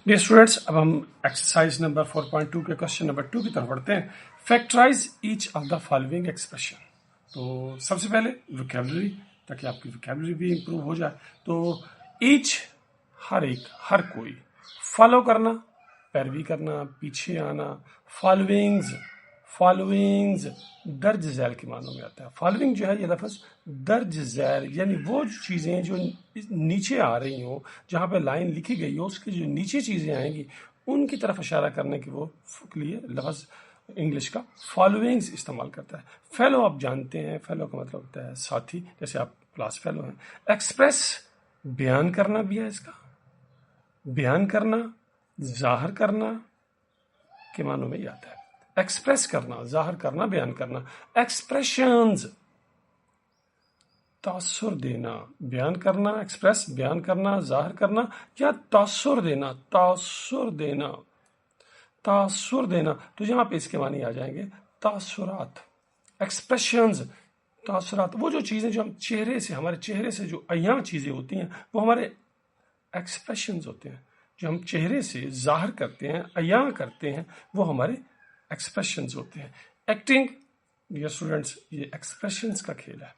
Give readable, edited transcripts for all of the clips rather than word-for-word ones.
Dear students, अब हम exercise number 4.2 के क्वेश्चन नंबर 2 की तरफ बढ़ते हैं। Factorise each of the following expression. तो सबसे पहले वोकैबुलरी, ताकि आपकी वोकैबुलरी भी इंप्रूव हो जाए। तो ईच, हर एक, हर कोई। फॉलो करना, पैरवी करना, पीछे आना। फॉलोइंग्स, फॉलोइंग्स दर्ज झैल के मानों में आता है। फॉलोइंग जो है ये लफ्ज़ दर्ज झैल, यानी वो चीज़ें जो नीचे आ रही हो, जहाँ पे लाइन लिखी गई हो उसकी जो नीचे चीज़ें आएंगी उनकी तरफ इशारा करने की वो के लिए लफ्ज़ इंग्लिश का फॉलोइंग्स इस्तेमाल करता है। फेलो आप जानते हैं, फेलो का मतलब होता है साथी, जैसे आप क्लास फेलो हैं। एक्सप्रेस बयान करना भी है इसका, बयान करना, जाहिर करना के मानों में ही आता है। एक्सप्रेस करना, जाहिर करना, बयान करना। एक्सप्रेशंस, तासुर देना, बयान करना, एक्सप्रेस बयान करना, जाहिर करना, या तासुर देना, तासुर देना, तासुर देना। तो यहां पे इसके मानी आ जाएंगे तासुरात। एक्सप्रेशंस, तासुरात, वो जो चीजें जो हम चेहरे से, हमारे चेहरे से जो अय्या चीजें होती हैं वो हमारे एक्सप्रेशंस होते हैं। जो हम चेहरे से जाहिर करते हैं, अय्या करते हैं, वो हमारे एक्सप्रेशंस होते हैं। एक्टिंग, डियर स्टूडेंट्स, ये एक्सप्रेशंस का खेल है।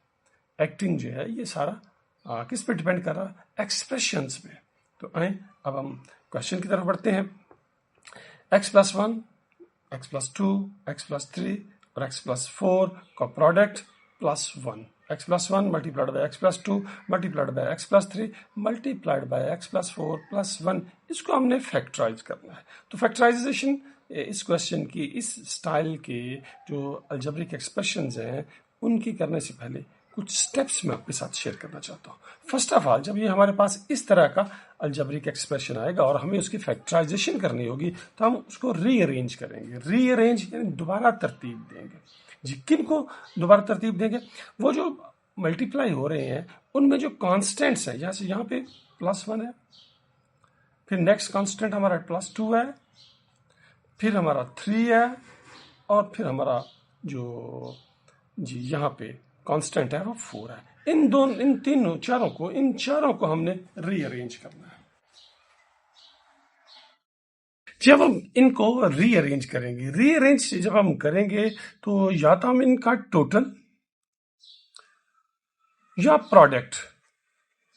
एक्टिंग जो है ये सारा किस पे डिपेंड कर रहा है? एक्सप्रेशंस पे। तो आए अब हम क्वेश्चन की तरफ बढ़ते हैं। x+1, x+2, x+3 और x+4 का product +1। x+1 multiplied by x+2 multiplied by x+3 multiplied by x+4 +1, इसको हमने फैक्टराइज करना है। तो फैक्टराइजेशन इस क्वेश्चन की, इस स्टाइल के जो अलजेब्रिक एक्सप्रेशंस हैं उनकी करने से पहले कुछ स्टेप्स मैं आपके साथ शेयर करना चाहता हूँ। फर्स्ट ऑफ ऑल, जब ये हमारे पास इस तरह का अलजेब्रिक एक्सप्रेशन आएगा और हमें उसकी फैक्टराइजेशन करनी होगी तो हम उसको रीअरेंज करेंगे। रीअरेंज यानी दोबारा तरतीब देंगे। जी, किन को दोबारा तरतीब देंगे? वो जो मल्टीप्लाई हो रहे हैं उनमें जो कॉन्स्टेंट्स हैं, यहाँ से यहाँ पे +1 है, फिर नेक्स्ट कॉन्स्टेंट हमारा +2 है, फिर हमारा 3 है, और फिर हमारा जो जी यहाँ पे कांस्टेंट है वो 4 है। इन तीनों चारों को हमने रीअरेंज करना है। जब हम इनको रीअरेंज करेंगे, रीअरेंज जब हम करेंगे तो या तो हम इनका टोटल या प्रोडक्ट,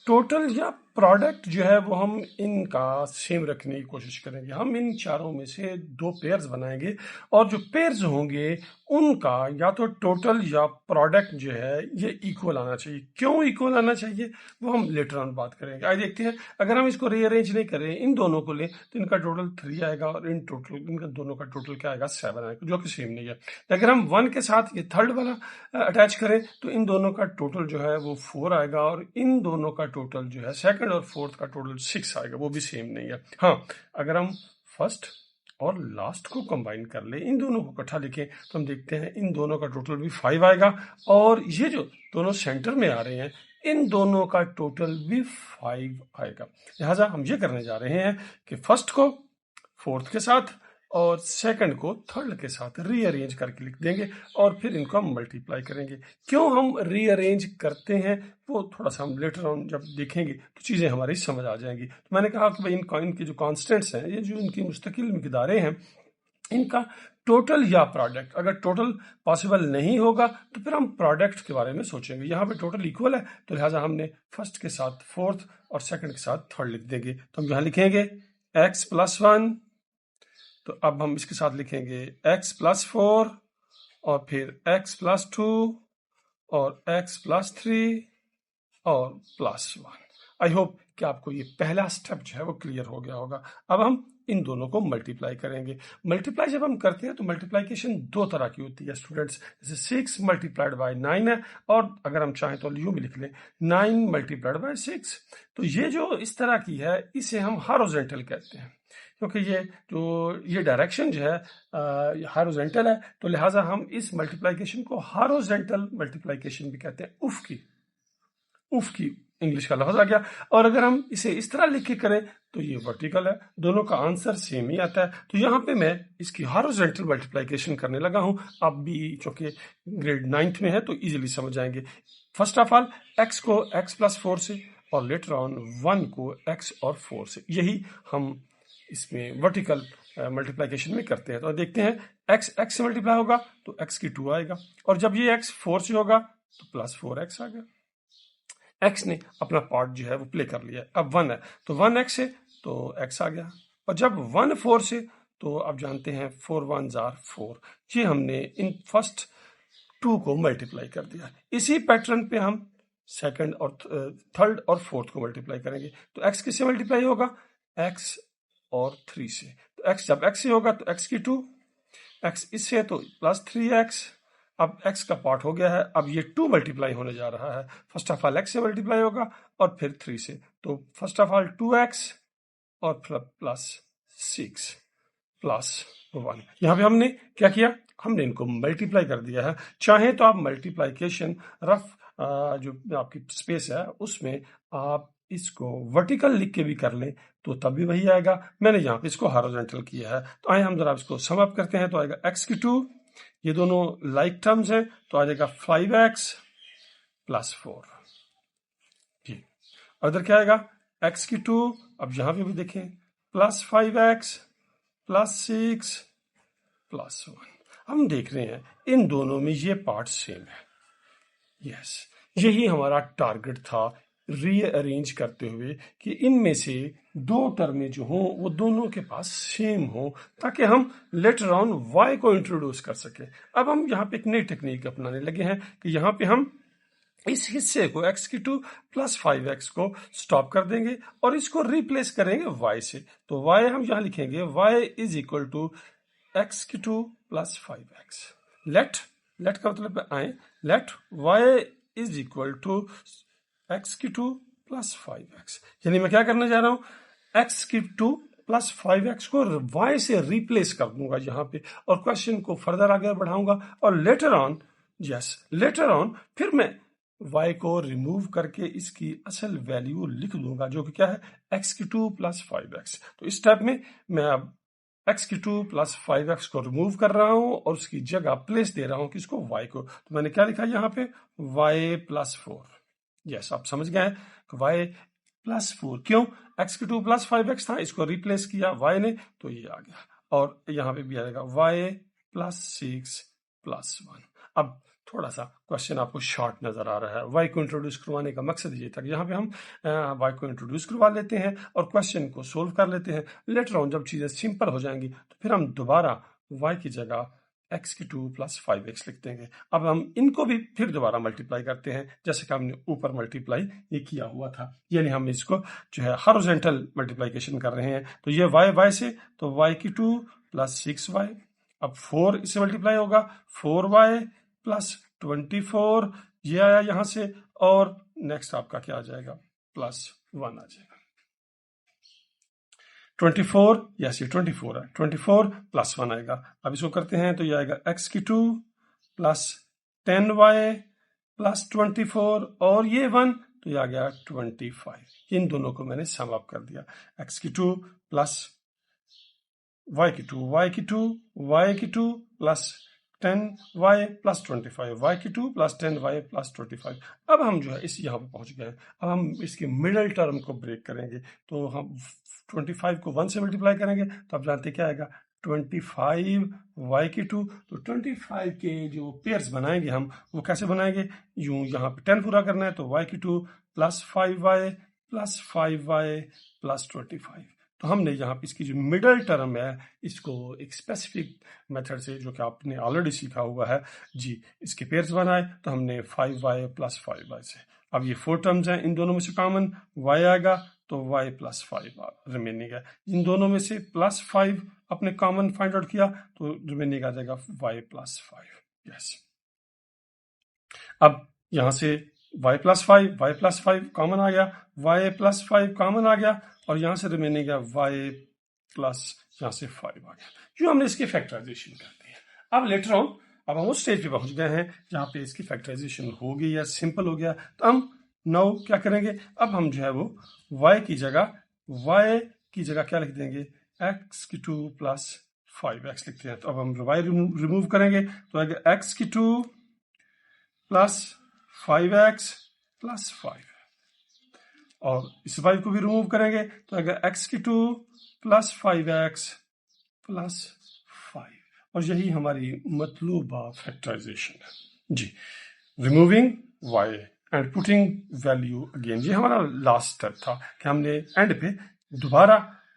टोटल या प्रोडक्ट जो है वो हम इनका सेम रखने की कोशिश करेंगे। हम इन चारों में से 2 पेयर्स बनाएंगे और जो पेयर्स होंगे उनका या तो टोटल या प्रोडक्ट जो है ये इक्वल आना चाहिए। क्यों इक्वल आना चाहिए वो हम लेटर ऑन बात करेंगे। आज देखते हैं, अगर हम इसको रीअरेंज नहीं करें, इन दोनों को लें तो इनका टोटल 3 आएगा और इनका दोनों का टोटल क्या आएगा? 7 आएगा, जो कि सेम नहीं है। अगर हम 1 के साथ ये थर्ड वाला अटैच करें तो इन दोनों का टोटल जो है वो 4 आएगा और इन दोनों का टोटल जो है सेकंड और फोर्थ का टोटल 6 आएगा, वो भी सेम नहीं है। हाँ, अगर हम फर्स्ट और लास्ट को कंबाइन कर ले, इन दोनों को इकट्ठा लिखें तो हम देखते हैं इन दोनों का टोटल भी 5 आएगा और ये जो दोनों सेंटर में आ रहे हैं इन दोनों का टोटल भी 5 आएगा। लिहाजा हम ये करने जा रहे हैं कि फर्स्ट को फोर्थ के साथ और सेकंड को थर्ड के साथ रीअरेंज करके लिख देंगे और फिर इनको हम मल्टीप्लाई करेंगे। क्यों हम रीअरेंज करते हैं वो थोड़ा सा हम लेटर ऑन जब देखेंगे तो चीज़ें हमारी समझ आ जाएंगी। तो मैंने कहा कि भाई इनके जो कॉन्स्टेंट्स हैं, ये जो इनकी मुस्तकिल मिकदारें हैं, इनका टोटल या प्रोडक्ट, अगर टोटल पॉसिबल नहीं होगा तो फिर हम प्रोडक्ट के बारे में सोचेंगे। यहाँ पे टोटल इक्वल है तो लिहाजा हमने फर्स्ट के साथ फोर्थ और सेकंड के साथ थर्ड लिख देंगे। तो हम यहाँ लिखेंगे x+1, तो अब हम इसके साथ लिखेंगे x+4 और फिर x+2 और x+3 और +1। आई होप कि आपको ये पहला स्टेप जो है वो क्लियर हो गया होगा। अब हम इन दोनों को मल्टीप्लाई करेंगे। मल्टीप्लाई जब हम करते हैं तो मल्टीप्लिकेशन 2 तरह की होती है स्टूडेंट्स। जैसे 6 मल्टीप्लाइड बाय 9 है और अगर हम चाहें तो यूं भी लिख लें 9 मल्टीप्लाइड बाय 6। तो ये जो इस तरह की है इसे हम हॉरिजॉन्टल कहते हैं, क्योंकि ये डायरेक्शन जो है हॉरिजॉन्टल है, तो लिहाजा हम इस मल्टीप्लिकेशन को हॉरिजॉन्टल मल्टीप्लिकेशन भी कहते हैं। उफ की इंग्लिश का लफ्ज आ गया। और अगर हम इसे इस तरह लिख के करें तो ये वर्टिकल है, दोनों का आंसर सेम ही आता है। तो यहाँ पे मैं इसकी हॉरिजॉन्टल मल्टीप्लिकेशन करने लगा हूँ। आप भी चूंकि ग्रेड 9th में है तो इजीली समझ जाएंगे। फर्स्ट ऑफ ऑल x को x+4 से और लेटर ऑन 1 को x और 4 से, यही हम इसमें वर्टिकल मल्टीप्लिकेशन में करते हैं। तो देखते हैं x x से मल्टीप्लाई होगा तो x की 2 आएगा, और जब ये x 4 से होगा तो प्लस 4x आ गया। x ने अपना पार्ट जो है वो प्ले कर लिया। अब 1 है तो 1x से तो x आ गया, और जब 1 4 से तो आप जानते हैं 4 1s are 4। ये हमने इन फर्स्ट 2 को मल्टीप्लाई कर दिया। इसी पैटर्न पे हम सेकंड और थर्ड और फोर्थ को मल्टीप्लाई करेंगे। तो x किससे मल्टीप्लाई होगा? x और 3 से। तो x जब x से होगा तो x की 2, x इससे तो प्लस 3x। अब x का पार्ट हो गया है, अब ये 2 मल्टीप्लाई होने जा रहा है। फर्स्ट ऑफ ऑल x से मल्टीप्लाई होगा और फिर 3 से, तो फर्स्ट ऑफ ऑल 2x और प्लस 6 प्लस 1। यहां पे हमने क्या किया? हमने इनको मल्टीप्लाई कर दिया है। चाहे तो आप मल्टीप्लाइकेशन रफ जो आपकी स्पेस है उसमें आप इसको वर्टिकल लिख के भी कर लें तो तब भी वही आएगा। मैंने यहाँ पे इसको हॉरिजॉन्टल किया है। तो आइए हम जरा इसको सम अप करते हैं। तो आएगा x की 2, ये दोनों लाइक टर्म्स हैं, तो आ जाएगा 5x प्लस 4। ठीक, उधर क्या आएगा? x की 2, अब यहां पे भी देखें, प्लस 5x प्लस 6 प्लस 1। हम देख रहे हैं इन दोनों में ये पार्ट सेम है। यस, यही हमारा टारगेट था रीअरेंज करते हुए कि इनमें से 2 टर्में जो हों वो दोनों के पास सेम हो, ताकि हम लेटर ऑन y को इंट्रोड्यूस कर सके। अब हम यहाँ पे एक नई टेक्निक अपनाने लगे हैं कि यहाँ पे हम इस हिस्से को x की 2 प्लस 5x को स्टॉप कर देंगे और इसको रिप्लेस करेंगे y से। तो y हम यहाँ लिखेंगे y is equal to x की 2 प्लस 5x। लेट का मतलब आए, let y is equal to x की 2 प्लस 5x। यानी मैं क्या करने जा रहा हूं? x की 2 प्लस 5x को y से रिप्लेस कर दूंगा यहाँ पे, और क्वेश्चन को फर्दर आगे बढ़ाऊंगा, और लेटर ऑन फिर मैं y को रिमूव करके इसकी असल वैल्यू लिख दूंगा, जो कि क्या है? x की 2 प्लस 5x। तो इस स्टेप में मैं अब x की 2 प्लस 5x को रिमूव कर रहा हूं और उसकी जगह प्लेस दे रहा हूं किसको? y को। तो मैंने क्या लिखा यहाँ पे? y plus 4। यस, आप समझ गए y प्लस 4। क्यों? x की 2 प्लस 5x था, इसको रिप्लेस किया y ने, तो ये आ गया। और यहाँ पे भी आएगा y प्लस 6 प्लस 1। अब थोड़ा सा क्वेश्चन आपको शॉर्ट नजर आ रहा है। y को इंट्रोड्यूस करवाने का मकसद ये था कि यहाँ पे हम y को इंट्रोड्यूस करवा लेते हैं और क्वेश्चन को सोल्व कर लेते हैं। लेटर ऑन जब चीजें सिंपल हो जाएंगी तो फिर हम दोबारा y की जगह x की 2 प्लस 5x लिख देंगे। अब हम इनको भी फिर दोबारा मल्टीप्लाई करते हैं, जैसे कि हमने ऊपर मल्टीप्लाई ये किया हुआ था। यानी हम इसको जो है हॉरिजॉन्टल मल्टीप्लिकेशन कर रहे हैं। तो ये y से, तो y की 2 प्लस 6y। अब 4 इससे मल्टीप्लाई होगा, 4y प्लस 24, ये आया यहां से, और नेक्स्ट आपका क्या आ जाएगा? प्लस 1 आ जाएगा। 24, यस ये 24 है, 24 प्लस 1 आएगा। अब इसको करते हैं तो ये आएगा x की 2 प्लस 10y प्लस 24, और ये 1 तो ये आ गया 25। इन दोनों को मैंने सम अप कर दिया। x की 2 प्लस y की 2, y की 2, y की 2 प्लस 10y प्लस 25, y की 2 प्लस 10y प्लस 25। अब हम जो है इस यहाँ पे पहुंच गए। अब हम इसके मिडल टर्म को ब्रेक करेंगे। तो हम 25 को 1 से मल्टीप्लाई करेंगे तो आप जानते क्या आएगा? 25 y की 2। तो 25 के जो पेयर्स बनाएंगे हम, वो कैसे बनाएंगे? यूं यहाँ पे 10 पूरा करना है तो y की 2 plus 5y plus 5y plus 25। तो हमने यहाँ पे इसकी जो मिडल टर्म है इसको एक स्पेसिफिक मेथड से, जो कि आपने ऑलरेडी सीखा हुआ है जी, इसके पेयर्स बनाए। तो हमने 5y प्लस 5y से, अब ये 4 टर्म्स हैं, इन दोनों में से कॉमन y आएगा तो y प्लस 5 रिमेनिंग है। इन दोनों में से प्लस 5 अपने कॉमन फाइंड आउट किया तो रिमेनिंग आ जाएगा y प्लस 5। यस, अब यहां से y प्लस 5 कॉमन आ गया, y प्लस 5 कॉमन आ गया, और यहां से रिमेनिंग है y प्लस यहां से 5 आ गया। जो हमने इसकी फैक्टराइजेशन कर दी है। अब लेटर ऑन अब हम उस स्टेज पे पहुंच गए हैं जहां पे इसकी फैक्टराइजेशन हो गई है, सिंपल हो गया। तो हम नाउ क्या करेंगे? अब हम जो है वो y की जगह क्या लिख देंगे? x की 2 प्लस 5x लिखते हैं। तो अब हम y रिमूव करेंगे तो आएगा x की 2 प्लस 5x प्लस 5। और इस 5 को भी रिमूव करेंगे तो आएगा x की 2 प्लस 5x प्लस 5, और यही हमारी मतलूबा फैक्टराइजेशन है जी। Removing y and putting value again, ये हमारा लास्ट स्टेप था कि हमने एंड पे दोबारा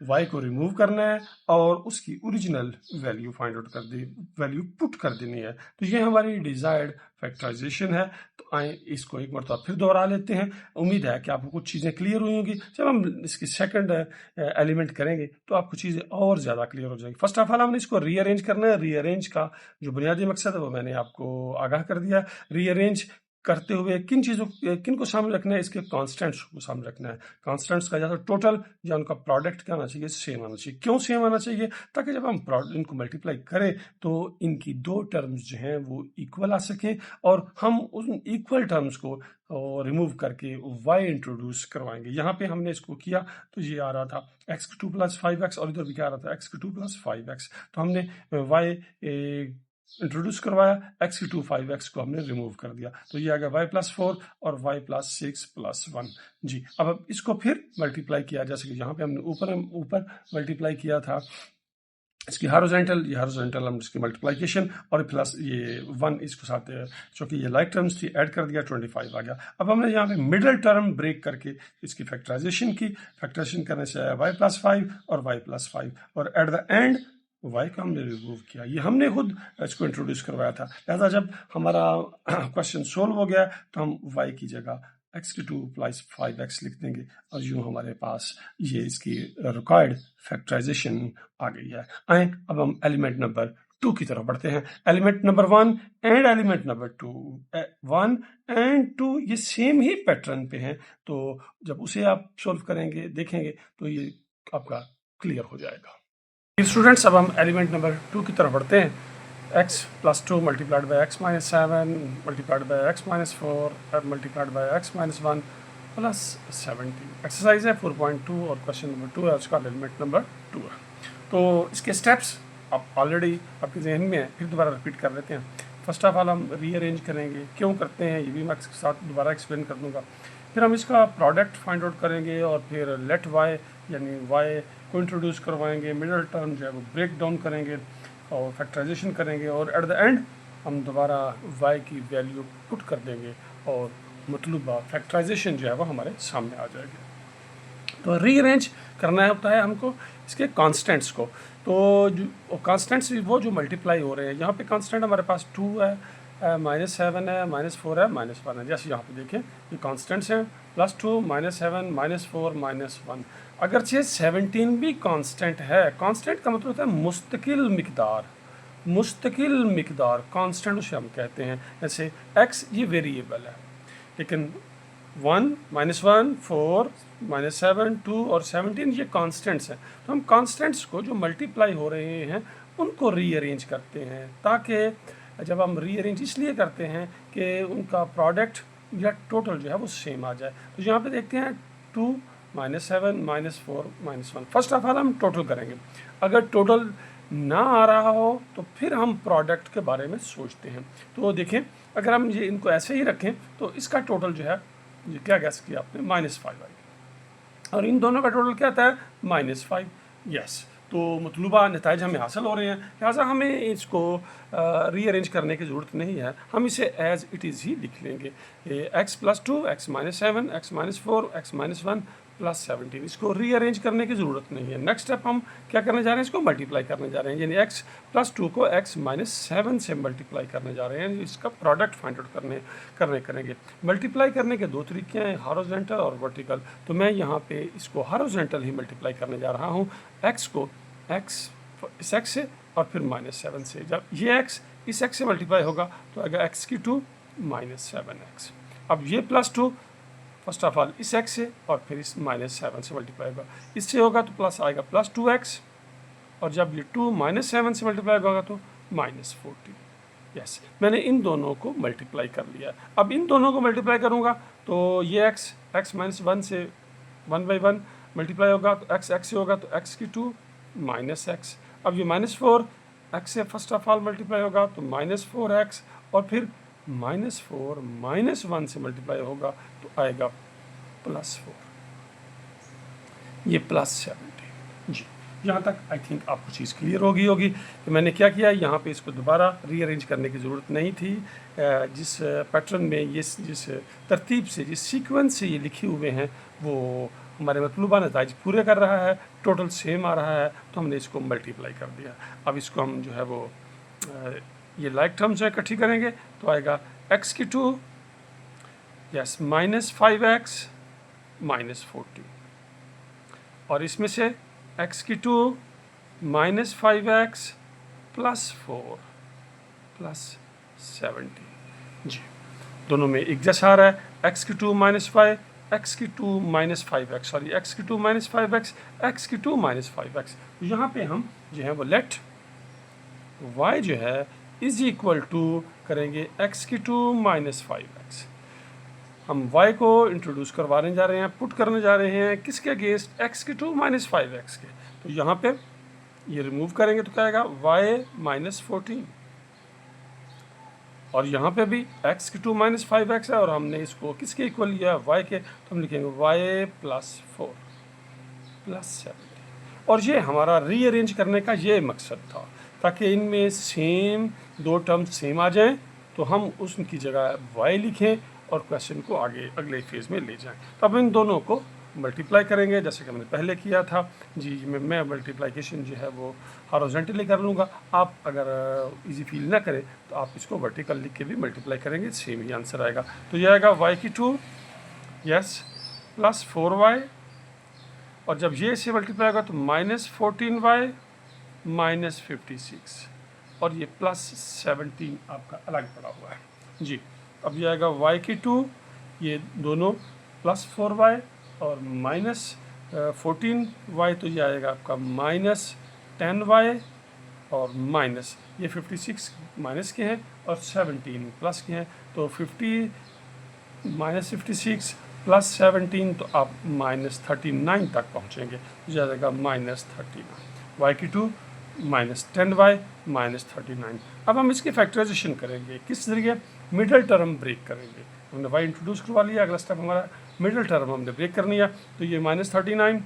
y को रिमूव करना है और उसकी ओरिजिनल वैल्यू फाइंड आउट कर दी, वैल्यू पुट कर देनी है। तो ये हमारी डिजायर्ड फैक्टराइजेशन है। तो आए इसको एक मरतबा फिर दोहरा लेते हैं। उम्मीद है कि आपको कुछ चीज़ें क्लियर हुई होंगी। जब हम इसकी सेकंड एलिमेंट करेंगे तो आपको चीज़ें और ज़्यादा क्लियर हो जाएंगी। फर्स्ट ऑफ ऑल हमने इसको रीअरेंज करना है। रीअरेंज का जो बुनियादी मकसद है वो मैंने आपको आगाह कर दिया। रीअरेंज करते हुए किन को सामने रखना है, इसके कॉन्स्टेंट्स को सामने रखना है। कॉन्स्टेंट्स का या तो टोटल या उनका प्रोडक्ट क्या आना चाहिए, सेम आना चाहिए। क्यों सेम आना चाहिए? ताकि जब हम इनको मल्टीप्लाई करें तो इनकी दो टर्म्स जो हैं वो इक्वल आ सकें और हम उन इक्वल टर्म्स को रिमूव करके y इंट्रोड्यूस करवाएंगे। यहाँ पे हमने इसको किया तो ये आ रहा था x2 प्लस 5x और इधर भी क्या आ रहा था x2 प्लस 5x। तो हमने y इंट्रोड्यूस करवाया, x की 2 5x को हमने रिमूव कर दिया, तो ये आ गया y प्लस 4 और y प्लस 6 प्लस 1 जी। अब इसको फिर मल्टीप्लाई किया, जैसे कि यहाँ पे हमने ऊपर मल्टीप्लाई किया था इसकी हॉरिजॉन्टल, ये हॉरिजॉन्टल हम इसकी मल्टीप्लिकेशन और प्लस ये 1 इसको साथ चूंकि ये लाइक टर्म्स थी ऐड कर दिया, 25 आ गया। अब हमने यहाँ पे मिडल टर्म ब्रेक करके इसकी फैक्टराइजेशन की। फैक्टराइजेशन करने से आया y प्लस 5 और y प्लस 5 और एट द एंड y को हमने रिमूव किया। ये हमने खुद इसको इंट्रोड्यूस करवाया था। लिहाजा जब हमारा क्वेश्चन सोल्व हो गया तो हम y की जगह x की 2 प्लस 5x लिख देंगे और यूं हमारे पास ये इसकी रिक्वायर्ड फैक्टराइजेशन आ गई है। आए अब हम एलिमेंट नंबर 2 की तरफ बढ़ते हैं। Element number 1 and element number 2, 1 and 2 ये सेम ही पैटर्न पे हैं, तो जब उसे आप सोल्व करेंगे देखेंगे तो ये आपका क्लियर हो जाएगा। स्टूडेंट्स अब हम एलिमेंट नंबर 2 की तरफ बढ़ते हैं। x plus 2 multiplied by x minus 7 multiplied by x minus 4 multiplied by x minus 1 plus 17। Exercise है 4.2 और क्वेश्चन नंबर 2 है, उसका एलिमेंट नंबर 2 है। तो इसके स्टेप्स आप ऑलरेडी आपके जहन में है, फिर दोबारा रिपीट कर लेते हैं। फर्स्ट ऑफ ऑल हम रीअरेंज करेंगे, क्यों करते हैं ये भी मैं इसके साथ दोबारा एक्सप्लेन कर दूँगा। फिर हम इसका प्रोडक्ट फाइंड आउट करेंगे और फिर लेट y यानी y को इंट्रोड्यूस करवाएंगे, मिडल टर्म जो है वो ब्रेक डाउन करेंगे और फैक्टराइजेशन करेंगे और एट द एंड हम दोबारा y की वैल्यू पुट कर देंगे और मतलूबा फैक्टराइजेशन जो है वो हमारे सामने आ जाएगी। तो रीअरेंज करना होता है हमको इसके कांस्टेंट्स को। तो जो कांस्टेंट्स वो जो मल्टीप्लाई हो रहे हैं, यहाँ पे कांस्टेंट हमारे पास 2 है, -7 है, -4 है, -1 है। जैसे यहाँ पे देखें ये कांस्टेंट्स हैं, +2 -7 -4 -1। अगरचे 17 भी कांस्टेंट है। कांस्टेंट का मतलब होता है मुस्तकिल मिकदार, मुस्तकिल मिकदार कांस्टेंट उसे हम कहते हैं। जैसे x ये वेरिएबल है, लेकिन 1 -1 4 -7 2 और 17 ये कांस्टेंट्स हैं। तो हम कांस्टेंट्स को जो मल्टीप्लाई हो रहे हैं उनको रीअरेंज करते हैं, ताकि जब हम रीअरेंज इसलिए करते हैं कि उनका प्रोडक्ट या टोटल जो है वो सेम आ जाए। तो यहाँ पे देखते हैं 2 -7 -4 -1। फर्स्ट ऑफ ऑल हम टोटल करेंगे। अगर टोटल ना आ रहा हो तो फिर हम प्रोडक्ट के बारे में सोचते हैं। तो देखें अगर हम ये इनको ऐसे ही रखें तो इसका टोटल जो है, ये क्या गैस किया आपने, -5 आएगा और इन दोनों का टोटल क्या आता है, -5। यस, तो मतलूबा नताइज हमें हासिल हो रहे हैं, लिहाजा हमें इसको रीअरेंज करने की ज़रूरत नहीं है। हम इसे एज इट इज़ ही लिख लेंगे। x plus 2 x -7 x -4 x -1 plus 17। इसको रीअरेंज करने की ज़रूरत नहीं है। नेक्स्ट स्टेप हम क्या करने जा रहे हैं, इसको मल्टीप्लाई करने जा रहे हैं, यानी x प्लस 2 को x -7 से मल्टीप्लाई करने जा रहे हैं। इसका प्रोडक्ट फाइंड आउट करेंगे। मल्टीप्लाई करने के दो तरीके हैं, हॉरिजॉन्टल और वर्टिकल। तो मैं यहाँ पे इसको हॉरिजॉन्टल ही मल्टीप्लाई करने जा रहा हूँ, x को इस x से और फिर -7 से। जब ये x इस x से मल्टीप्लाई होगा तो आएगा x की 2 -7x। अब ये +2 फर्स्ट ऑफ ऑल इस x से और फिर इस -7 से मल्टीप्लाई होगा, इससे होगा तो प्लस आएगा +2x, और जब ये 2 -7 से मल्टीप्लाई होगा तो -14। यस, मैंने इन दोनों को मल्टीप्लाई कर लिया। अब इन दोनों को मल्टीप्लाई करूँगा तो ये x -1 से 1/1 मल्टीप्लाई होगा तो x से होगा तो x की 2 -x। अब ये -4 x से फर्स्ट ऑफ ऑल मल्टीप्लाई होगा तो -4x और फिर -4 -1 से मल्टीप्लाई होगा तो आएगा +4। ये +70। जी, यहाँ तक आई थिंक आपको चीज़ क्लियर होगी कि मैंने क्या किया। यहाँ पे इसको दोबारा रीअरेंज करने की ज़रूरत नहीं थी। जिस पैटर्न में ये जिस तरतीब से जिस सीक्वेंस से ये लिखे हुए हैं वो हमारे मतलूबा नताइज पूरे कर रहा है, टोटल सेम आ रहा है, तो हमने इसको मल्टीप्लाई कर दिया। अब इसको हम जो है वो ये लाइक टर्म्स इकट्ठी करेंगे तो आएगा x की 2 यस -5x -40, और इसमें से x की 2 -5x +4 +70। जी, दोनों में एक जैसा आ रहा है। x की 2 -5 x की 2 -5x सॉरी x की 2 -5x x की 2 -5x। यहाँ पे हम जो है वो लेट y जो है इज इक्वल टू करेंगे x की 2 -5x। हम y को इंट्रोड्यूस करवाने जा रहे हैं, पुट करने जा रहे हैं किसके अगेंस्ट, x की 2 -5x के। तो यहाँ पे ये रिमूव करेंगे तो क्या आएगा y -14, और यहाँ पे भी x की 2 -5x है और हमने इसको किसके इक्वल लिया y के, तो हम लिखेंगे y +4 +70। और ये हमारा रीअरेंज करने का ये मकसद था ताकि इनमें सेम दो टर्म्स सेम आ जाएं, तो हम उसकी जगह y लिखें और क्वेश्चन को आगे अगले फेज़ में ले जाएं। तो अब इन दोनों को मल्टीप्लाई करेंगे जैसे कि हमने पहले किया था। जी, मैं मल्टीप्लिकेशन जो है वो हॉरिजॉन्टली कर लूँगा। आप अगर इजी फील ना करें तो आप इसको वर्टिकल लिख के भी मल्टीप्लाई करेंगे, सेम ही आंसर आएगा। तो ये आएगा y की 2 यस +4y, और जब ये इससे मल्टीप्लाई होगा तो -14y -56, और ये +17 आपका अलग पड़ा हुआ है। जी, अब ये आएगा y की 2, ये दोनों +4y और -14y, तो ये आएगा आपका -10y, और माइनस ये 56 माइनस के हैं और 17 प्लस के हैं, तो 50 -56 +17, तो आप -39 तक पहुँचेंगे। तो जाएगा -39 y की 2 -10y -39। अब हम इसकी फैक्टराइजेशन करेंगे किस जरिए, मिडल टर्म ब्रेक करेंगे। हमने y इंट्रोड्यूस करवा लिया, अगला स्टेप हमारा मिडल टर्म हमने ब्रेक करनी है। तो ये -39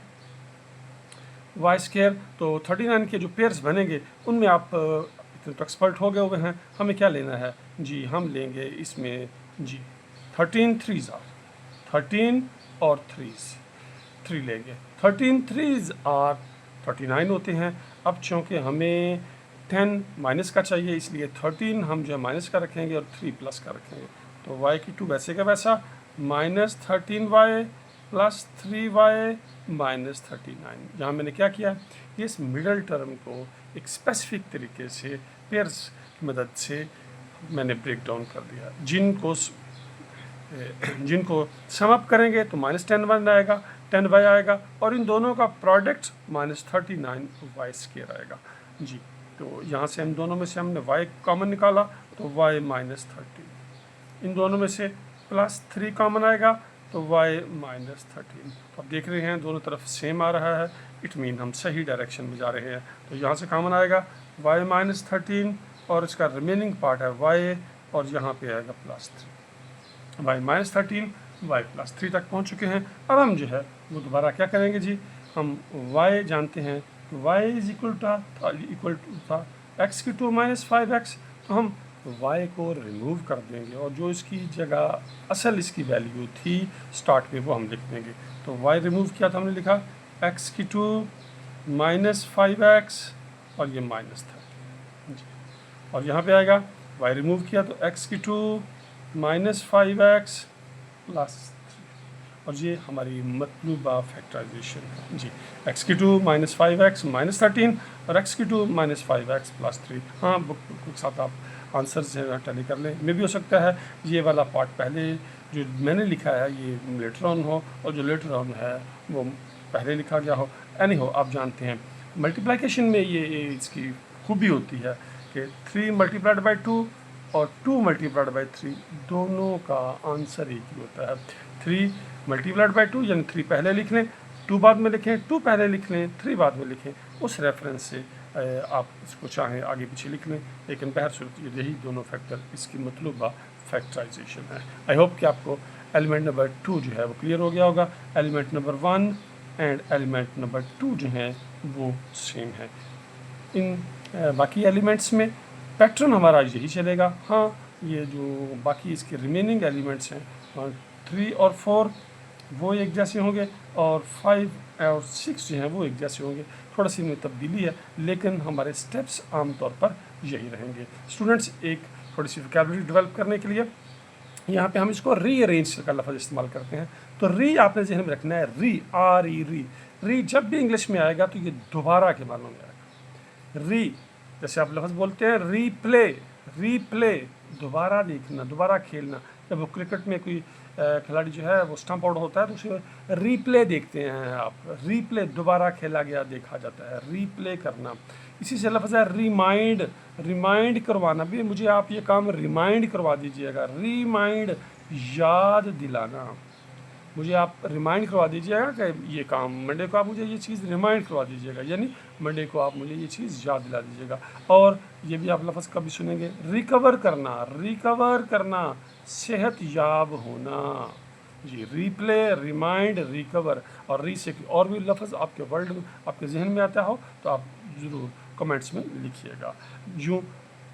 y स्क्वायर, तो 39 के जो पेयर्स बनेंगे उनमें आप इतने तो एक्सपर्ट हो गए हुए हैं। हमें क्या लेना है जी, हम लेंगे इसमें जी 13 3s आर 13 और 3 लेंगे। 13 3s आर 39 होते हैं। अब चूँकि हमें 10 माइनस का चाहिए इसलिए 13 हम जो है माइनस का रखेंगे और 3 प्लस का रखेंगे। तो y की 2 वैसे का वैसा -13y +3y -39। यहाँ मैंने क्या किया, ये इस मिडल टर्म को एक स्पेसिफिक तरीके से पेयर्स की मदद से मैंने ब्रेक डाउन कर दिया। जिनको सम अप करेंगे तो -10y आएगा, 10y आएगा, और इन दोनों का प्रोडक्ट -39y स्क्वायर आएगा। जी, तो यहाँ से हम दोनों में से हमने y कॉमन निकाला तो y -13, इन दोनों में से +3 कॉमन आएगा तो y -13। तो आप देख रहे हैं दोनों तरफ सेम आ रहा है, इट मीन हम सही डायरेक्शन में जा रहे हैं। तो यहाँ से कॉमन आएगा y -13 और इसका रिमेनिंग पार्ट है y, और यहाँ पे आएगा +3, y -13 y +3 तक पहुँच चुके हैं। अब हम जो है वो दोबारा क्या करेंगे जी, हम y जानते हैं, y इज इक्वल टू था x की 2 -5x, तो हम y को रिमूव कर देंगे और जो इसकी जगह असल इसकी वैल्यू थी स्टार्ट में वो हम लिख देंगे। तो y रिमूव किया था, हमने लिखा x की 2 -5x और ये -30 जी, और यहाँ पे आएगा y रिमूव किया तो x की 2 -5x +3, और ये हमारी मतलूबा फैक्टराइजेशन है जी। x की 2 -5x -13 और x की 2 -5x +3। हाँ, बुक के साथ आप आंसर से टैली कर लें। मे भी हो सकता है ये वाला पार्ट पहले जो मैंने लिखा है ये लेटर ऑन हो और जो लेटर ऑन है वो पहले लिखा गया हो। एनी हो, आप जानते हैं मल्टीप्लिकेशन में ये इसकी खूबी होती है कि 3 × 2 और 2 × 3 दोनों का आंसर एक ही होता है। 3 × 2 यानी 3 पहले लिख लें, 2 बाद में लिखें, 2 पहले लिख लें, 3 बाद में लिखें। उस रेफरेंस से आप इसको चाहें आगे पीछे लिख लें, लेकिन बहरसूरत यही दोनों फैक्टर इसकी मतलूबा फैक्टराइजेशन है। आई होप कि आपको एलिमेंट नंबर 2 जो है वो क्लियर हो गया होगा। Element number 1 and element number 2 जो है वो सेम है। इन बाकी एलिमेंट्स में पैटर्न हमारा यही चलेगा। हाँ, ये जो बाकी इसके रिमेनिंग एलिमेंट्स हैं 3 और 4 वो एक जैसे होंगे, और 5 और 6 जो हैं वो एक जैसे होंगे। थोड़ा सी इनमें तब्दीली है, लेकिन हमारे स्टेप्स आमतौर पर यही रहेंगे। स्टूडेंट्स, एक थोड़ी सी वोकैबुलरी डेवलप करने के लिए यहाँ पे हम इसको रीअरेंज का लफ्ज़ इस्तेमाल करते हैं। तो री आपने जहन में रखना है, री, आर ई री। री जब भी इंग्लिश में आएगा तो ये दोबारा के मालूम में आएगा। री, जैसे आप लफ्ज़ बोलते हैं रीप्ले, रीप्ले दोबारा देखना, दोबारा खेलना। जब वो क्रिकेट में कोई खिलाड़ी जो है वो स्टंप आउट होता है तो उसे रीप्ले देखते हैं आप, रीप्ले दोबारा खेला गया देखा जाता है, रीप्ले करना। इसी से लफ्ज़ है रिमाइंड, रिमाइंड करवाना भी, मुझे आप ये काम रिमाइंड करवा दीजिएगा, रिमाइंड याद दिलाना, मुझे आप रिमाइंड करवा दीजिएगा कि ये काम मंडे को आप मुझे ये चीज़ रिमाइंड करवा दीजिएगा, यानी मंडे को आप मुझे ये चीज़ याद दिला दीजिएगा। और ये भी आप लफ्ज़ कभी सुनेंगे, रिकवर करना, रिकवर करना, सेहत याब होना। जी, रीप्ले, रिमाइंड, रिकवर। और री से और भी लफ्ज़ आपके वर्ल्ड में आपके जहन में आता हो तो आप ज़रूर कमेंट्स में लिखिएगा। यूँ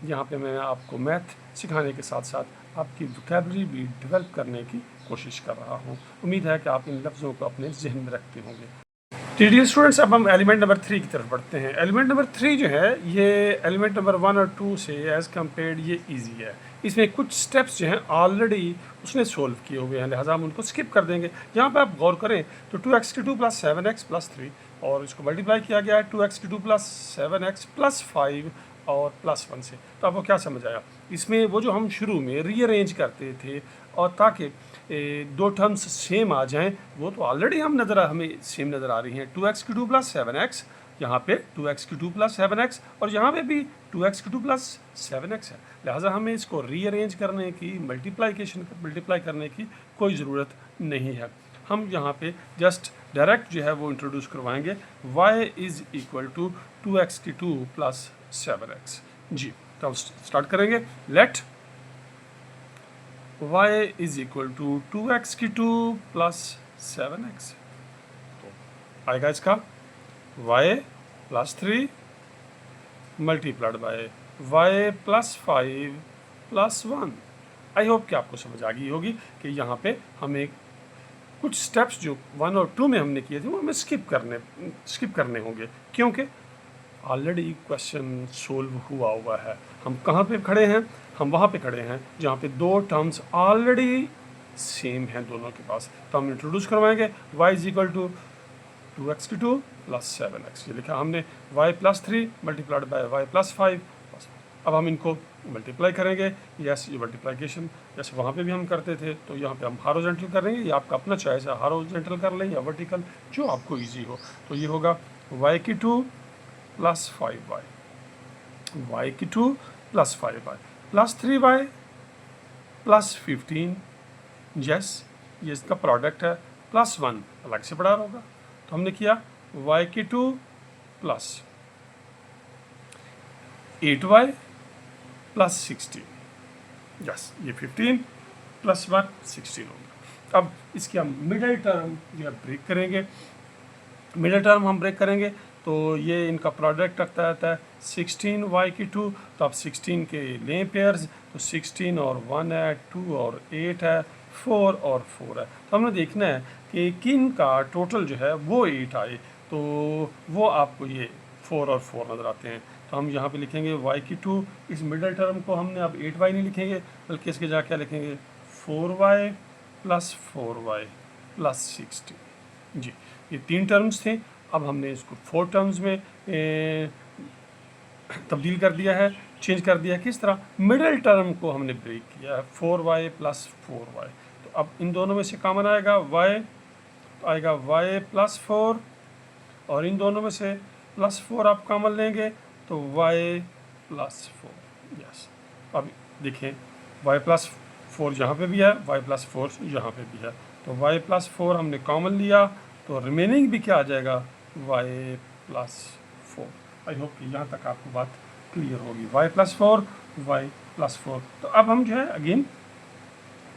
यहाँ पे मैं आपको मैथ सिखाने के साथ साथ आपकी वोकैबुलरी भी डेवलप करने की कोशिश कर रहा हूँ। उम्मीद है कि आप इन लफ्ज़ों को अपने जहन में रखते होंगे। तो डियर स्टूडेंट्स, अब हम एलिमेंट नंबर 3 की तरफ बढ़ते हैं। एलिमेंट नंबर 3 जो है ये एलिमेंट नंबर 1 और 2 से एज़ कम्पेयर्ड ये ईजी है। इसमें कुछ स्टेप्स जो हैं ऑलरेडी उसने सोल्व किए हुए हैं, लिहाजा हम उनको स्किप कर देंगे। यहाँ पे आप गौर करें तो 2x की 2 प्लस 7x प्लस 3, और इसको मल्टीप्लाई किया गया है 2x की 2 प्लस 7x प्लस 5 और प्लस 1 से। तो आपको क्या समझ आया? इसमें वो जो हम शुरू में रीअरेंज करते थे और ताकि दो टर्म्स सेम आ जाएं, वो तो ऑलरेडी हमें सेम नज़र आ रही हैं। 2x की 2 प्लस 7x, यहाँ पे 2x की 2 प्लस 7x, और यहाँ पे भी 2x की 2 प्लस 7x है। लिहाजा हमें इसको रीअरेंज करने की, मल्टीप्लाई करने की कोई ज़रूरत नहीं है। हम यहाँ पे जस्ट डायरेक्ट जो है वो इंट्रोड्यूस करवाएंगे, y is equal to 2x की 2 प्लस 7x। जी, तो हम स्टार्ट करेंगे। Let y is equal to 2x की 2 प्लस 7x। तो आएगा इसका y plus 3 multiplied by y plus 5 plus 1। I hope कि आपको समझ आ गई होगी कि यहाँ पे हमें कुछ स्टेप्स जो 1 और 2 में हमने किए थे वो हमें स्किप करने होंगे, क्योंकि ऑलरेडी क्वेश्चन सोल्व हुआ है। हम कहाँ पे खड़े हैं? हम वहाँ पे खड़े हैं जहाँ पे दो टर्म्स ऑलरेडी सेम हैं दोनों के पास। तो हम इंट्रोड्यूस करवाएंगे y is equal to 2x की 2 प्लस 7x। ये लिखा हमने y plus 3 multiplied by y plus 5। अब हम इनको मल्टीप्लाई करेंगे। यस, ये मल्टीप्लिकेशन जैसे वहाँ पे भी हम करते थे, तो यहाँ पे हम हॉरिजॉन्टल करेंगे। ये आपका अपना चॉइस है, हॉरिजॉन्टल कर लें या वर्टिकल, जो आपको इजी हो। तो ये होगा y की 2 प्लस 5y, y की 2 plus 5y plus 3y plus 15। Yes, ये इसका प्रोडक्ट है, प्लस 1 अलग से पढ़ा होगा। तो हमने किया y की 2 प्लस 8y प्लस 16। यस, ये 15 प्लस 1 16 होगा। अब इसकी हम मिडिल टर्म जो है ब्रेक करेंगे। मिडिल टर्म हम ब्रेक करेंगे तो ये इनका प्रोडक्ट रखता रहता है 16y की 2। तो आप 16 के लें पेयर्स, तो 16 और 1 है, 2 और 8 है, 4 और 4 है। तो हमने देखना है कि किन का टोटल जो है वो 8 आए, तो वो आपको ये 4 और 4 नज़र आते हैं। तो हम यहाँ पे लिखेंगे y की 2। इस मिडिल टर्म को हमने अब 8y नहीं लिखेंगे, बल्कि इसके जा क्या लिखेंगे 4y प्लस 4y प्लस 16। जी, ये 3 टर्म्स थे। अब हमने इसको 4 टर्म्स में तब्दील कर दिया है, चेंज कर दिया है। किस तरह? मिडिल टर्म को हमने ब्रेक किया है, 4y प्लस 4y। तो अब इन दोनों में से कॉमन आएगा y, तो आएगा y प्लस 4, और इन दोनों में से प्लस 4 आप कॉमन लेंगे तो y प्लस 4। यस, अब देखें y प्लस 4 यहाँ पे भी है, y प्लस 4 यहाँ पे भी है। तो y प्लस 4 हमने कॉमन लिया, तो रिमेनिंग भी क्या आ जाएगा y प्लस 4। आई होप कि यहाँ तक आपको बात क्लियर होगी। y plus 4, y plus 4। तो अब हम जो है अगेन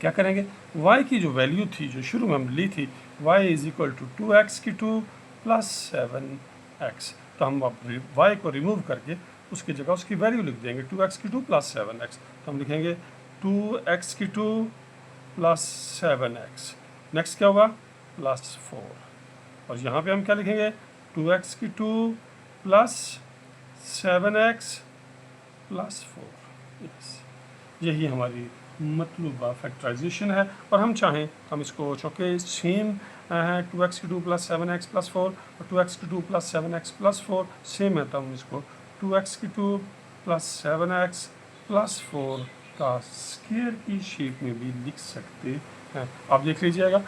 क्या करेंगे, y की जो वैल्यू थी जो शुरू में हम ली थी Y is equal to 2x की 2 प्लस 7x। तो हम अब y को रिमूव करके उसकी जगह उसकी वैल्यू लिख देंगे 2x की 2 प्लस 7x। तो हम लिखेंगे 2x की 2 प्लस 7x। नेक्स्ट क्या होगा प्लस 4। और यहाँ पे हम क्या लिखेंगे 2x की 2 प्लस 7x प्लस 4। यस, यही हमारी मतलूबा फैक्टराइजेशन है। और हम चाहें हम इसको चूँकि सेम है 2x की 2 प्लस 7x प्लस 4 और 2x की 2 प्लस 7x प्लस 4 सेम है, तो हम इसको 2x की 2 प्लस 7x प्लस 4 का स्क्वायर की शेप में भी लिख सकते हैं। आप देख लीजिएगा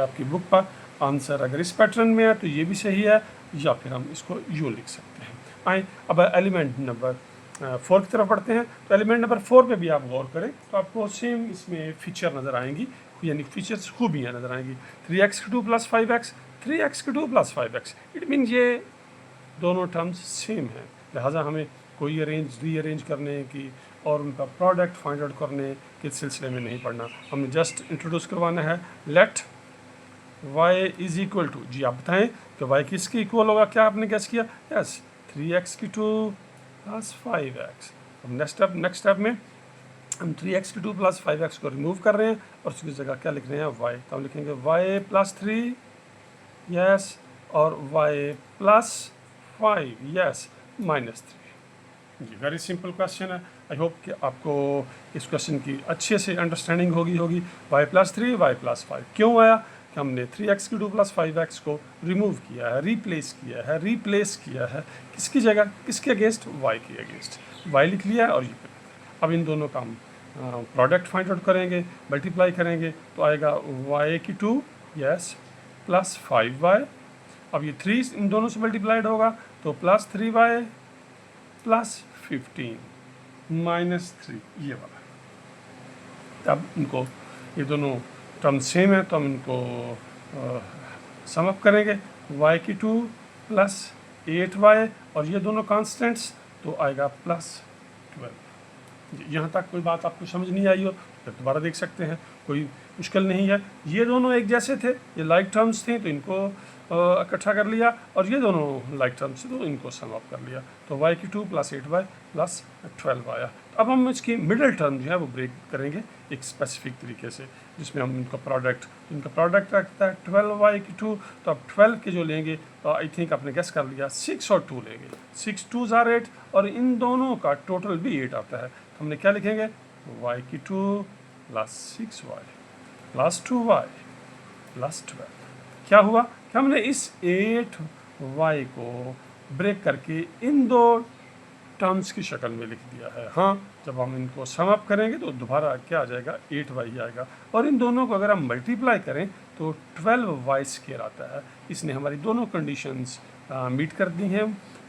आपकी बुक पर आंसर अगर इस पैटर्न में है तो ये भी सही है, या फिर हम इसको यूँ लिख सकते हैं। आए अब एलिमेंट नंबर 4 की तरफ बढ़ते हैं। तो एलिमेंट नंबर 4 पे भी आप गौर करें तो आपको सेम इसमें फीचर नज़र आएंगी, यानी फीचर्स खूबियाँ नज़र आएंगी। 3x की 2 प्लस 5x, 3x की 2 प्लस 5x, इट मीन ये दोनों टर्म्स सेम हैं, लिहाजा हमें कोई रीअरेंज करने की और उनका प्रोडक्ट फाइंड आउट करने के सिलसिले में नहीं पढ़ना, हमें जस्ट इंट्रोड्यूस करवाना है। Let y is equal to, जी आप बताएं कि y किसके इक्वल होगा, क्या आपने गैस किया? यस, 3x की 2 प्लस 5x। अब नेक्स्ट स्टेप में हम 3x की 2 प्लस 5x को रिमूव कर रहे हैं और उसकी जगह क्या लिख रहे हैं y। तो हम लिखेंगे y प्लस 3, यस, और y प्लस 5, यस, माइनस 3। जी वेरी सिंपल क्वेश्चन है। आई होप कि आपको इस क्वेश्चन की अच्छे से अंडरस्टैंडिंग होगी। y प्लस 3, y प्लस 5 क्यों आया कि हमने 3x की 2 प्लस 5x को रिमूव किया है, रिप्लेस किया है किसकी जगह, किसके अगेंस्ट, y के अगेंस्ट। y लिख लिया है और ये अब इन दोनों का हम प्रोडक्ट फाइंड आउट करेंगे, मल्टीप्लाई करेंगे तो आएगा y की 2, यस, प्लस 5y। अब ये 3 इन दोनों से मल्टीप्लाइड होगा तो प्लस 3y प्लस 15 माइनस 3, ये वाला। तब इनको ये दोनों टर्म सेम है तो हम इनको सम अप करेंगे, y की 2 प्लस 8y और ये दोनों कांस्टेंट्स तो आएगा प्लस 12। यहाँ तक कोई बात आपको समझ नहीं आई हो तो दोबारा देख सकते हैं, कोई मुश्किल नहीं है। ये दोनों एक जैसे थे, ये लाइक टर्म्स थे तो इनको इकट्ठा कर लिया, और ये दोनों लाइक टर्म्स थे तो इनको सम अप कर लिया, तो y की 2 प्लस 8y प्लस 12 आया। तो अब हम इसकी मिडिल टर्म जो है वो ब्रेक करेंगे एक स्पेसिफिक तरीके से, जिसमें हम इनका प्रोडक्ट रखता है 12y की 2। तो अब 12 के जो लेंगे तो आई थिंक आपने गेस कर लिया 6 और 2 लेंगे, 6 2s are 8 और इन दोनों का टोटल भी 8 आता है। तो हमने क्या लिखेंगे y की 2 plus 6y plus 2y plus 12। क्या हुआ कि हमने इस 8y को ब्रेक करके इन दो टर्म्स की शक्ल में लिख दिया है। हाँ, जब हम इनको सम अप करेंगे तो दोबारा क्या आ जाएगा 8y आएगा, और इन दोनों को अगर हम मल्टीप्लाई करें तो 12y स्क्वायर आता है। इसने हमारी दोनों कंडीशंस मीट कर दी हैं,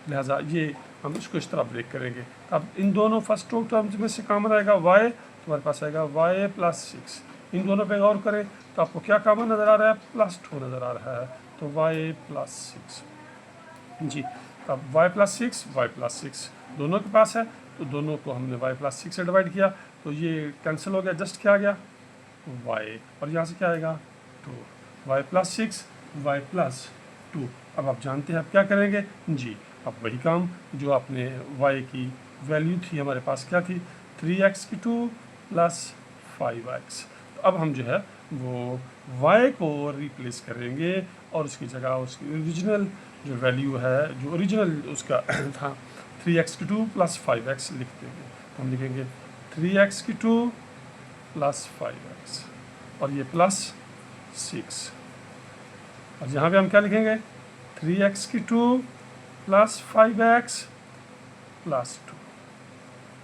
लिहाजा ये हम इसको इस तरह ब्रेक करेंगे। अब इन दोनों फर्स्ट टू टर्म्स में से कॉमन आएगा y, तुम्हारे पास आएगा y प्लस 6। इन दोनों पे गौर करें तो आपको क्या कॉमन नज़र आ रहा है, प्लस 2 नज़र आ रहा है, तो y प्लस 6। जी, अब y प्लस 6 दोनों के पास है, तो दोनों को हमने y प्लस 6 से डिवाइड किया तो ये कैंसिल हो गया, जस्ट क्या आ गया y, और यहाँ से क्या आएगा 2, y प्लस 6 y प्लस 2। अब आप जानते हैं आप क्या करेंगे जी, अब वही काम जो आपने y की वैल्यू थी हमारे पास क्या थी 3x की 2 प्लस 5x। तो अब हम जो है वो y को रिप्लेस करेंगे और उसकी जगह उसकी ओरिजिनल जो वैल्यू है, जो ओरिजिनल उसका था 3x की 2 प्लस 5x लिख देंगे। तो हम लिखेंगे 3x की 2 प्लस 5x और ये प्लस 6, और यहाँ पे हम क्या लिखेंगे 3x की 2 प्लस 5x प्लस 2।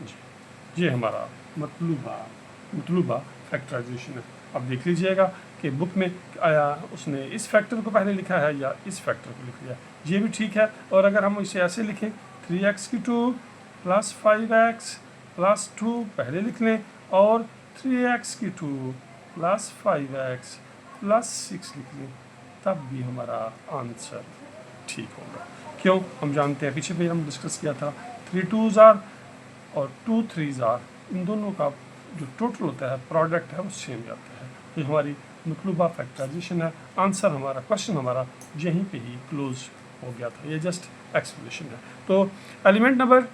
जी, ये हमारा मतलूबा फैक्टराइजेशन है। अब देख लीजिएगा कि बुक में आया उसने इस फैक्टर को पहले लिखा है या इस फैक्टर को लिख लिया, ये भी ठीक है। और अगर हम इसे ऐसे लिखें 3x की 2 प्लस 5x प्लस 2 पहले लिख लें और 3x की 2 प्लस 5x प्लस 6 लिख लें, तब भी हमारा आंसर ठीक होगा। क्यों, हम जानते हैं पीछे भी हम डिस्कस किया था 3 2s are और 2 3s are, इन दोनों का जो टोटल होता है प्रोडक्ट है वो सेम जाता है। तो हमारी मतलूबा फैक्टराइजेशन है। आंसर हमारा, क्वेश्चन हमारा यहीं पे ही क्लोज हो गया था। ये जस्ट एक्सप्लेनेशन है। तो एलिमेंट नंबर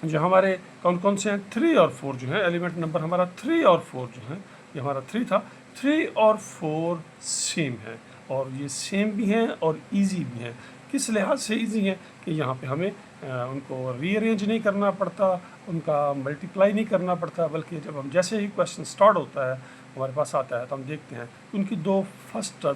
जो हमारे कौन कौन से हैं, 3 और 4 जो है, एलिमेंट नंबर हमारा 3 और 4 जो है, ये हमारा 3 था, 3 और 4 सेम है, और ये सेम भी हैं और इजी भी हैं। किस लिहाज से इजी हैं कि यहाँ पे हमें उनको रीअरेंज नहीं करना पड़ता, उनका मल्टीप्लाई नहीं करना पड़ता, बल्कि जब हम जैसे ही क्वेश्चन स्टार्ट होता है हमारे पास आता है तो हम देखते हैं उनकी दो फर्स्ट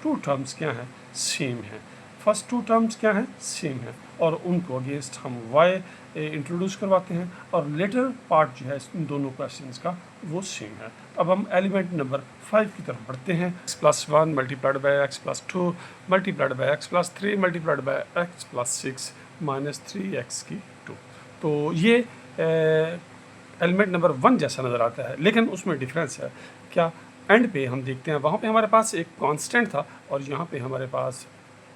2 टर्म्स क्या हैं, सेम हैं। फर्स्ट 2 टर्म्स क्या हैं, सेम हैं, और उनको अगेंस्ट हम y इंट्रोड्यूस करवाते हैं, और लेटर पार्ट जो है इन दोनों क्वेश्चंस का वो सेम है। अब हम एलिमेंट नंबर 5 की तरफ बढ़ते हैं। x+1 multiplied by x+2 multiplied by x+3 multiplied by x+6 minus 3x²। तो ये एलिमेंट नंबर 1 जैसा नज़र आता है, लेकिन उसमें डिफरेंस है क्या, एंड पे हम देखते हैं वहाँ पे हमारे पास एक कांस्टेंट था और यहाँ पे हमारे पास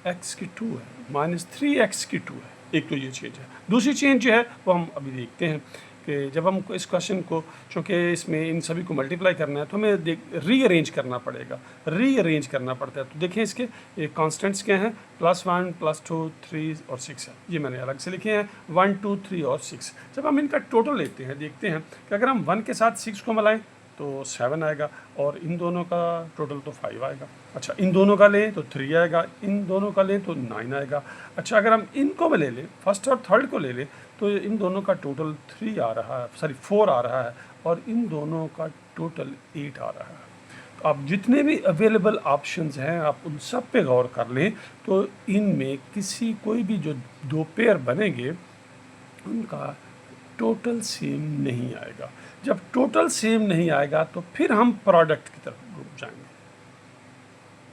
x² है, माइनस 3x² है। एक तो ये चेंज है। दूसरी चेंज जो है वो हम अभी देखते हैं कि जब हम इस क्वेश्चन को, चूँकि इसमें इन सभी को मल्टीप्लाई करना है तो हमें रीअरेंज करना पड़ेगा, रीअरेंज करना पड़ता है। तो देखें इसके कांस्टेंट्स क्या हैं, +1 +2 3 और 6 है, ये मैंने अलग से लिखे हैं, 1 2 3 और 6। जब हम इनका टोटल लेते हैं देखते हैं कि अगर हम 1 के साथ 6 को मिलाएं तो 7 आएगा, और इन दोनों का टोटल तो 5 आएगा। अच्छा, इन दोनों का लें तो 3 आएगा, इन दोनों का लें तो 9 आएगा। अच्छा, अगर हम इनको ले लें, फर्स्ट और थर्ड को ले लें, तो इन दोनों का टोटल 3 आ रहा है, सॉरी 4 आ रहा है, और इन दोनों का टोटल 8 आ रहा है। तो आप जितने भी अवेलेबल ऑप्शंस हैं आप उन सब पे गौर कर लें, तो इनमें किसी कोई भी जो 2 पेयर बनेंगे उनका टोटल सेम नहीं आएगा। जब टोटल सेम नहीं आएगा तो फिर हम प्रोडक्ट की तरफ रुक जाएंगे,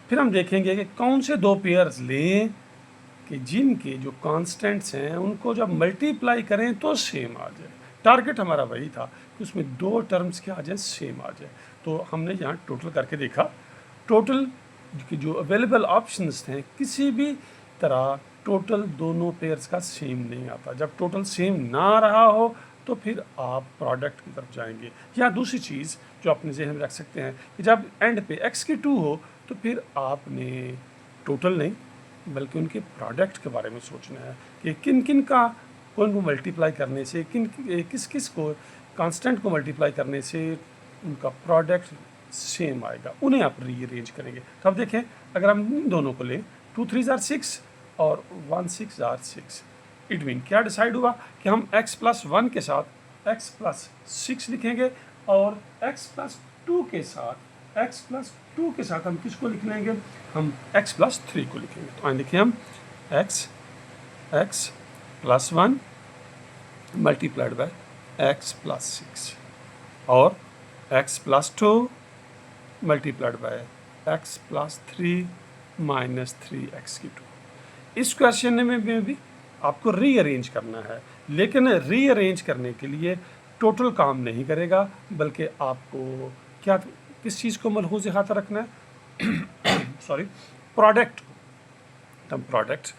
फिर हम देखेंगे कि कौन से 2 पेयर्स लें कि जिनके जो कांस्टेंट्स हैं उनको जब मल्टीप्लाई करें तो सेम आ जाए। टारगेट हमारा वही था कि उसमें 2 टर्म्स क्या आ जाए, सेम आ जाए। तो हमने यहाँ टोटल करके देखा, टोटल की जो अवेलेबल ऑप्शंस थे किसी भी तरह टोटल दोनों पेयर्स का सेम नहीं आता। जब टोटल सेम ना रहा हो तो फिर आप प्रोडक्ट की तरफ जाएंगे। या दूसरी चीज़ जो अपने जहन में रख सकते हैं कि जब एंड पे x² हो तो फिर आपने टोटल नहीं बल्कि उनके प्रोडक्ट के बारे में सोचना है कि किन किन का को मल्टीप्लाई करने से, किस किस को कांस्टेंट को मल्टीप्लाई करने से उनका प्रोडक्ट सेम आएगा, उन्हें आप रीअरेंज करेंगे। तो अब देखें, अगर हम इन दोनों को लें 2 3 = 6 और 1 6 = 6, इट मीन क्या डिसाइड हुआ कि हम x+1 के साथ x+6 लिखेंगे, और x+2 के साथ हम किसको लिख लेंगे, हम x+3 को लिखेंगे। तो आइए लिखें हम x+1 मल्टीप्लाइड बाय x+6 और x+2 multiplied by x+3 minus 3x²। इस क्वेश्चन में भी आपको रीअरेंज करना है, लेकिन रीअरेंज करने के लिए टोटल काम नहीं करेगा, बल्कि आपको क्या, किस चीज़ को मलहूज़ हाथ रखना है सॉरी, प्रोडक्ट। तो प्रोडक्ट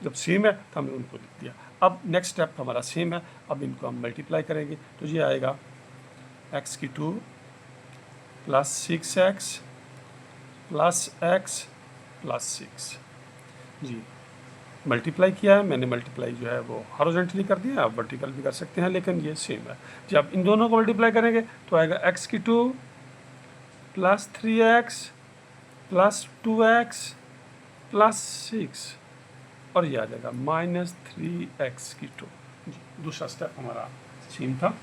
जब सेम है तो हमने उनको लिख दिया। अब नेक्स्ट स्टेप हमारा सेम है, अब इनको हम मल्टीप्लाई करेंगे तो ये आएगा x² + 6x + x + 6। जी, मल्टीप्लाई किया है मैंने, मल्टीप्लाई जो है वो हॉरिजॉन्टली कर दिया, आप वर्टिकल भी कर सकते हैं, लेकिन ये सेम है। जब इन दोनों को मल्टीप्लाई करेंगे तो आएगा x² + 3x + 2x + 6, और ये आ जाएगा -3x²। दूसरा स्टेप हमारा सेम था।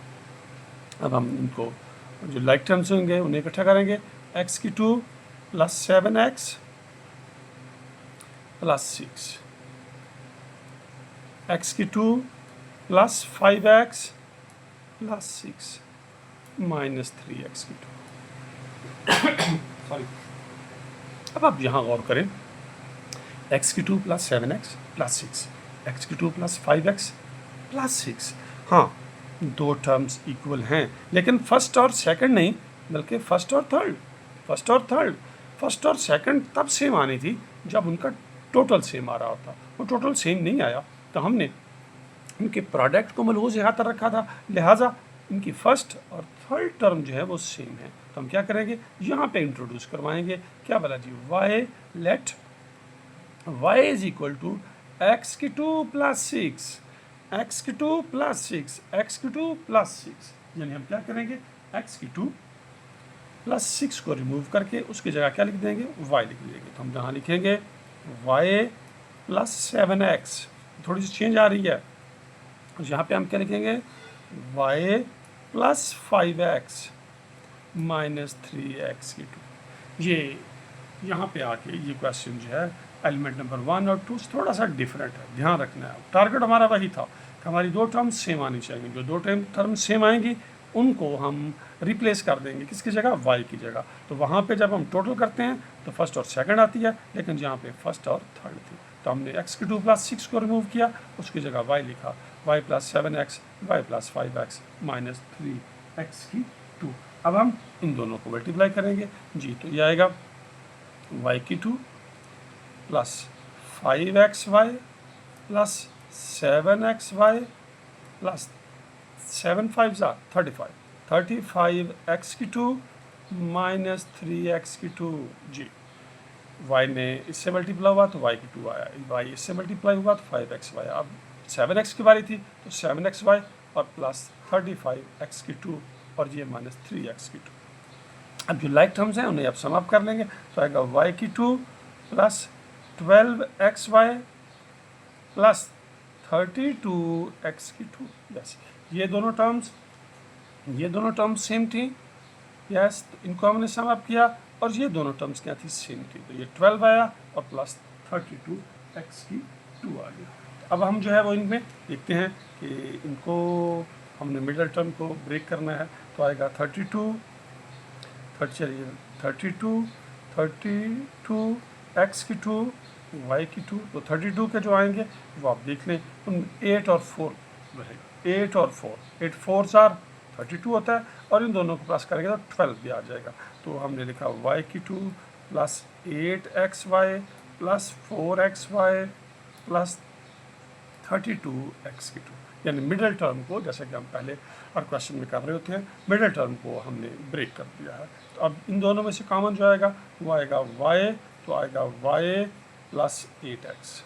अब हम इनको जो लाइक टर्म्स होंगे उन्हें इकट्ठा करेंगे, x² + 7x + 6, x² + 5x + 6 minus 3x²। Sorry, अब आप यहाँ गौर करें, x² + 7x + 6, x² + 5x + 6, हाँ 2 टर्म्स इक्वल हैं, लेकिन फर्स्ट और सेकंड नहीं बल्कि फर्स्ट और सेकंड तब सेम आनी थी जब उनका टोटल सेम आ रहा होता। वो टोटल सेम नहीं आया तो हमने उनके प्रोडक्ट को मलहूज़ हाथ रखा था, लिहाजा इनकी फर्स्ट और थर्ड टर्म जो है वो सेम है, तो हम क्या करेंगे, यहाँ पे इंट्रोड्यूस करवाएंगे। क्या बोला जी, y let y is equal to x की टू प्लस सिक्स, एक्स की टू प्लस सिक्स, एक्स की टू प्लस सिक्स, यानी हम क्या करेंगे, एक्स की टू प्लस सिक्स को रिमूव करके उसकी जगह क्या लिख देंगे, y लिख देंगे। तो हम जहाँ लिखेंगे y प्लस सेवन एक्स, थोड़ी सी चेंज आ रही है, यहाँ पे हम क्या लिखेंगे, y plus five x minus three x की टू। ये यहाँ पे आके ये क्वेश्चन जो है एलिमेंट नंबर 1 और 2 से थोड़ा सा डिफरेंट है, ध्यान रखना है। टारगेट हमारा वही था कि हमारी दो टर्म्स सेम आनी चाहिए, जो दो टर्म सेम आएंगी उनको हम रिप्लेस कर देंगे, किसकी जगह, y की जगह। तो वहाँ पे जब हम टोटल करते हैं तो फर्स्ट और सेकंड आती है, लेकिन यहाँ पे फर्स्ट और थर्ड थी, तो हमने x की टू प्लस सिक्स को रिमूव किया, उसकी जगह y लिखा, y plus seven x, y plus five x minus three x की टू। अब हम इन दोनों को मल्टीप्लाई करेंगे जी, तो ये आएगा y की two plus five x y plus seven x y plus seven five ज़ा thirty five, thirty five x की टू माइनस थ्री एक्स की टू जी। y ने इससे मल्टीप्लाई हुआ तो y की टू आया, y इससे मल्टीप्लाई हुआ तो फाइव एक्स वाई। अब सेवन एक्स की बारी थी तो सेवन एक्स वाई और प्लस थर्टी फाइव एक्स की टू और ये माइनस थ्री एक्स की टू। अब जो लाइक टर्म्स हैं उन्हें अब सम अप कर लेंगे, तो आएगा y की two plus twelve x y plus thirty two x की टू। यस, ये दोनों टर्म्स सेम थी, यस, तो इनको हमने सम अप किया और ये दोनों टर्म्स क्या थी, सेम थी, तो ये 12 आया और प्लस 32 एक्स की 2 आ गया। अब हम जो है वो इनमें देखते हैं कि इनको हमने मिडल टर्म को ब्रेक करना है, तो आएगा 32 एक्स की 2 वाई की 2, तो 32 के जो आएंगे वो आप देख लें, उन 8 और 4 रहेगा, 8 और 4, 8 4 जार 32 होता है, और इन दोनों को प्लस करेंगे तो 12 भी आ जाएगा। तो हमने लिखा y की 2 plus eight x y plus four x y plus 32 x की 2, यानी मिडिल टर्म को, जैसे कि हम पहले हर क्वेश्चन में कर रहे होते हैं, मिडिल टर्म को हमने ब्रेक कर दिया है। तो अब इन दोनों में से कॉमन जो आएगा वो आएगा y, तो आएगा y प्लस एट एक्स,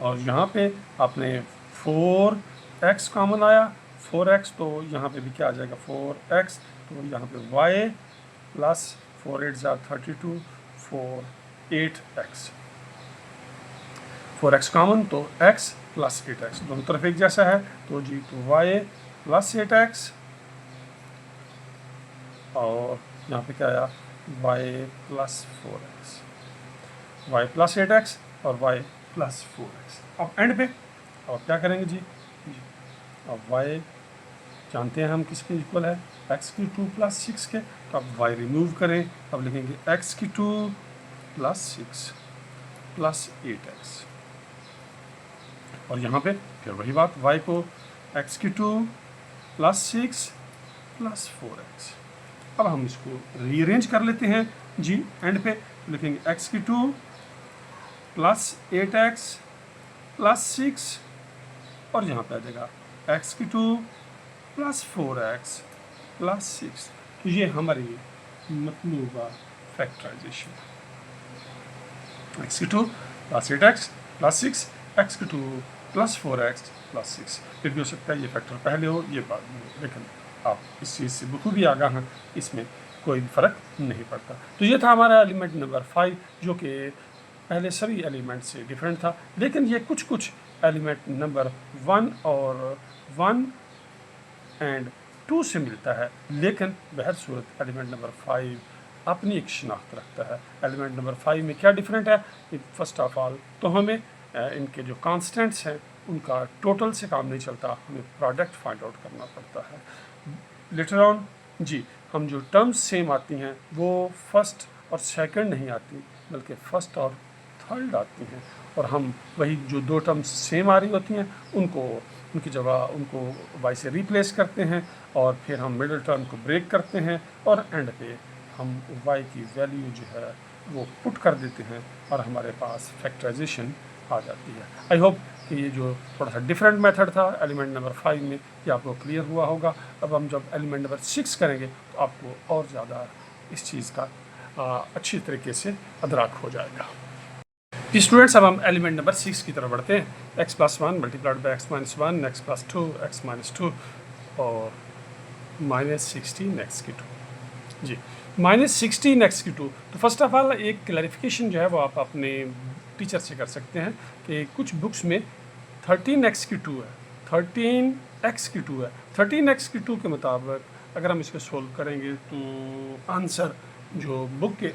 और यहाँ पे आपने 4x कॉमन आया, 4x, तो यहाँ पे भी क्या आ जाएगा 4x, तो यहाँ पे y प्लस 4 8 ज़ा 32 4 8x, 4x कॉमन तो x प्लस 8x दोनों तरफ एक जैसा है, तो जी तो y प्लस 8x और यहाँ पे क्या आया y plus 4x, y plus 8x और y प्लस 4x। अब एंड पे अब क्या करेंगे जी, अब y जानते हैं हम किसके इक्वल है, x की 2 प्लस सिक्स के, तो अब y रिमूव करें, अब लिखेंगे x की 2 प्लस सिक्स प्लस 8x, और यहाँ पे फिर वही बात, y को x की 2 प्लस सिक्स प्लस 4x। अब हम इसको रीअरेंज कर लेते हैं जी, एंड पे लिखेंगे x की 2 प्लस 8x प्लस सिक्स, और यहाँ पे आ जाएगा x की 2 प्लस 4x प्लस सिक्स। तो ये हमारी मतलूबा फैक्टराइजेशन, x की 2 plus 8x plus six, x की 2 प्लस 4x प्लस सिक्स। फिर भी हो सकता है ये फैक्टर पहले हो ये बाद में हो, लेकिन आप इस चीज़ से बखूबी आगाह हैं, इसमें कोई फ़र्क नहीं पड़ता। तो ये था हमारा एलिमेंट नंबर 5, जो कि पहले सभी एलिमेंट से डिफरेंट था, लेकिन ये कुछ एलिमेंट नंबर 1 और 1 एंड 2 से मिलता है, लेकिन बहर सूरत एलिमेंट नंबर 5 अपनी एक शनाख्त रखता है। एलिमेंट नंबर 5 में क्या डिफरेंट है, फर्स्ट ऑफ ऑल तो हमें इनके जो कांस्टेंट्स हैं उनका टोटल से काम नहीं चलता, हमें प्रोडक्ट फाइंड आउट करना पड़ता है। लेटर ऑन जी हम जो टर्म्स सेम आती हैं वो फर्स्ट और सेकंड नहीं आती, बल्कि फर्स्ट और थर्ड आती हैं, और हम वही जो दो टर्म्स सेम आ रही होती हैं उनकी जगह उनको वाई से रिप्लेस करते हैं, और फिर हम मिडिल टर्म को ब्रेक करते हैं, और एंड पे हम वाई की वैल्यू जो है वो पुट कर देते हैं, और हमारे पास फैक्टराइजेशन आ जाती है। आई होप कि ये जो थोड़ा सा डिफरेंट मेथड था एलिमेंट नंबर 5 में, ये आपको क्लियर हुआ होगा। अब हम जब एलिमेंट नंबर 6 करेंगे तो आपको और ज़्यादा इस चीज़ का अच्छी तरीके से अदराक हो जाएगा। स्टूडेंट्स, अब हम एलिमेंट नंबर 6 की तरफ बढ़ते हैं। X plus 1 multiplied by x minus 1, x plus 2, x minus 2 और -16 एक्स की 2। जी, -16 एक्स की 2। तो फर्स्ट ऑफ ऑल एक क्लैरिफिकेशन जो है वो आप अपने टीचर से कर सकते हैं कि कुछ बुक्स में 13 एक्स की 2 है, 13 एक्स की 2 है। 13 एक्स की 2 के मुताबिक अगर हम इसको सोल्व करेंगे तो आंसर जो बुक के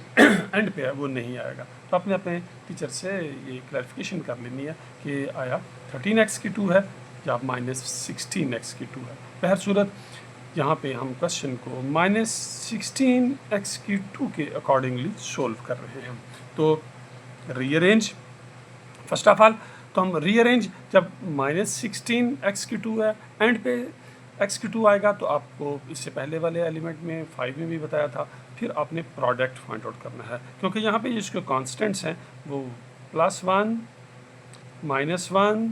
एंड पे है वो नहीं आएगा। तो आपने अपने टीचर से ये क्लैरिफिकेशन कर लेनी है कि आया 13 एक्स की 2 है या -16 एक्स की 2 है। बहर सूरत यहाँ पे हम क्वेश्चन को -16 एक्स की 2 के अकॉर्डिंगली सोल्व कर रहे हैं। तो रीअरेंज, फर्स्ट ऑफ ऑल तो हम रीअरेंज, जब -16 एक्स की 2 है एंड पे एक्स की 2 आएगा तो आपको इससे पहले वाले एलिमेंट में 5 में भी बताया था, फिर आपने प्रोडक्ट फाइंड आउट करना है क्योंकि यहाँ पे जिसके कांस्टेंट्स हैं वो +1, -1,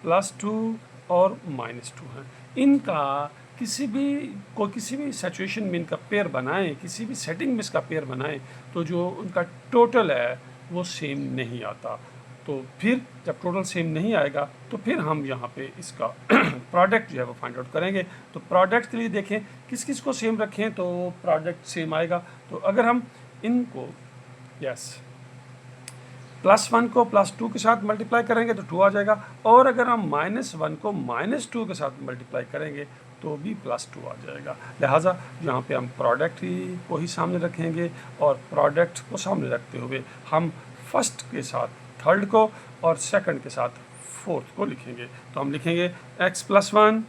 +2 और -2 हैं। इनका किसी भी सिचुएशन में इनका पेयर बनाएं, किसी भी सेटिंग में इसका पेयर बनाएं तो जो उनका टोटल है वो सेम नहीं आता। तो फिर जब टोटल सेम नहीं आएगा तो फिर हम यहाँ पे इसका प्रोडक्ट जो है वो फाइंड आउट करेंगे। तो प्रोडक्ट के लिए देखें किस किस को सेम रखें तो प्रोडक्ट सेम आएगा। तो अगर हम इनको +1 को +2 के साथ मल्टीप्लाई करेंगे तो 2 आ जाएगा, और अगर हम -1 को -2 के साथ मल्टीप्लाई करेंगे तो भी +2 आ जाएगा। लिहाजा यहाँ पे हम प्रोडक्ट को ही सामने रखेंगे और प्रोडक्ट को सामने रखते हुए हम फर्स्ट के साथ थर्ड को और सेकंड के साथ फोर्थ को लिखेंगे। तो हम लिखेंगे x + 1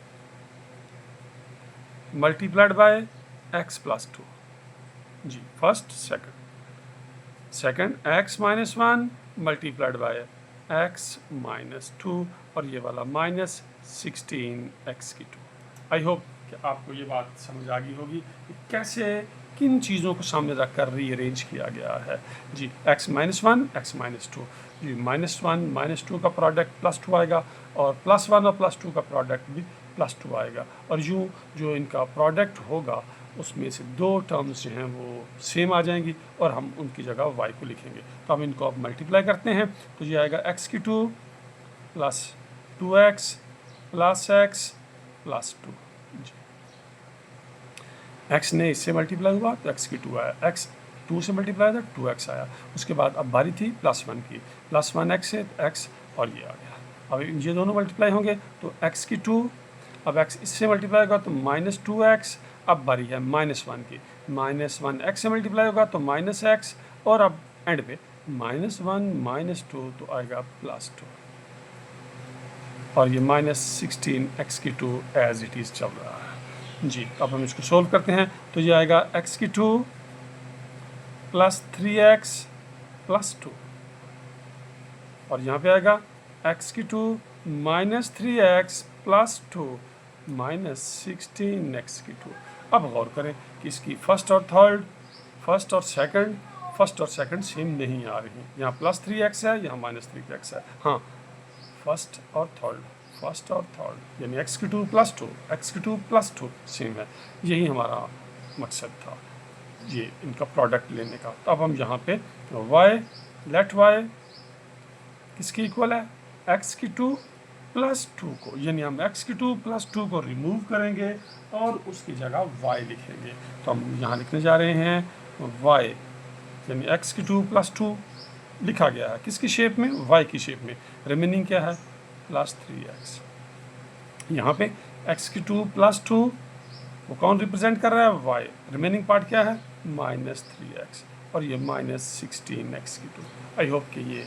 मल्टीप्लाइड बाय x + 2। जी, first second x - 1 multiplied by x - 2 और ये वाला -16 x की 2। आई होप कि आपको ये बात समझ आ गई होगी कि कैसे किन चीज़ों को सामने रखकर रीअरेंज किया गया है। जी, x - 1 x - 2। जी, -1 - 2 का प्रोडक्ट +2 आएगा और +1 और +2 का प्रोडक्ट भी +2 आएगा, और यूँ जो इनका प्रोडक्ट होगा उसमें से दो टर्म्स जो हैं वो सेम आ जाएंगी और हम उनकी जगह y को लिखेंगे। तो हम इनको अब मल्टीप्लाई करते हैं तो ये आएगा x की 2 + 2x + x + 2। जी, x ने इससे मल्टीप्लाई हुआ तो x की 2 आया, x 2 से मल्टीप्लाई था 2x आया। उसके बाद अब बारी थी +1 की, +1x से x और ये आ गया। अब ये दोनों मल्टीप्लाई होंगे तो x की 2, अब x इससे मल्टीप्लाई होगा तो -2x। अब बारी है -1 की, -1x से मल्टीप्लाई होगा तो -x, और अब एंड पे -1 - 2 तो आएगा +2, और ये -16 x की 2 एज इट इज़ चल रहा है। जी, अब हम इसको सोल्व करते हैं तो ये आएगा x की 2 + 3x + 2, और यहाँ पे आएगा x की 2 - 3x + 2 -16 x की 2। अब गौर करें कि इसकी फर्स्ट और सेकंड सेम नहीं आ रही। यहाँ +3x है, यहाँ -3x है। हाँ, फर्स्ट और थर्ड यानी x की 2 + 2 x की 2 + 2 सेम है। यही हमारा मकसद था ये इनका प्रोडक्ट लेने का। तो अब हम यहाँ पे लेट y किसकी इक्वल है, x की 2 + 2 को, यानी हम x की 2 + 2 को रिमूव करेंगे और उसकी जगह y लिखेंगे। तो हम यहाँ लिखने जा रहे हैं y, यानी x की 2 + 2 लिखा गया है किसकी शेप में, y की शेप में। रिमेनिंग क्या है, +3x। यहाँ पे x की 2 + 2 वो कौन रिप्रेजेंट कर रहा है, y। रिमेनिंग पार्ट क्या है, -3x, और ये -16 x की 2। आई होप कि ये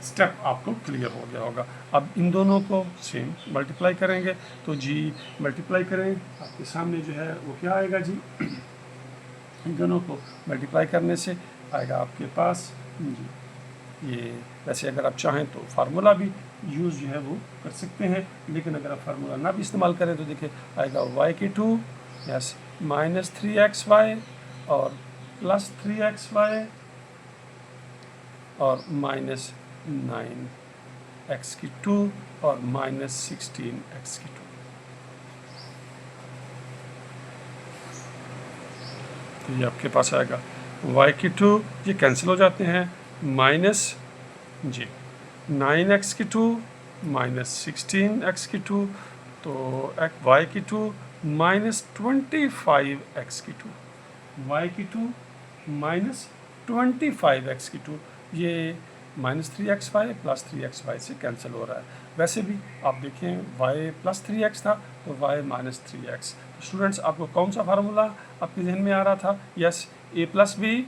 स्टेप आपको क्लियर हो गया होगा। अब इन दोनों को सेम मल्टीप्लाई करेंगे तो जी मल्टीप्लाई करें, आपके सामने जो है वो क्या आएगा जी, इन दोनों को मल्टीप्लाई करने से आएगा आपके पास जी, ये वैसे अगर आप चाहें तो फार्मूला भी यूज़ जो है वो कर सकते हैं, लेकिन अगर आप फार्मूला ना भी इस्तेमाल करें तो देखिए आएगा y की 2 -3xy और +3xy और -9 एक्स की 2 और माइनस 16 एक्स की 2। तो ये आपके पास आएगा y की 2, ये कैंसिल हो जाते हैं, माइनस जी 9x की 2 माइनस 16x की 2, तो y की 2 माइनस 25x की 2, y की 2 माइनस 25x की 2, ये माइनस 3xy प्लस 3xy से कैंसिल हो रहा है। वैसे भी आप देखें y प्लस 3x था तो y माइनस 3x। तो स्टूडेंट्स आपको कौन सा फार्मूला आपके जहन में आ रहा था? यस, a प्लस बी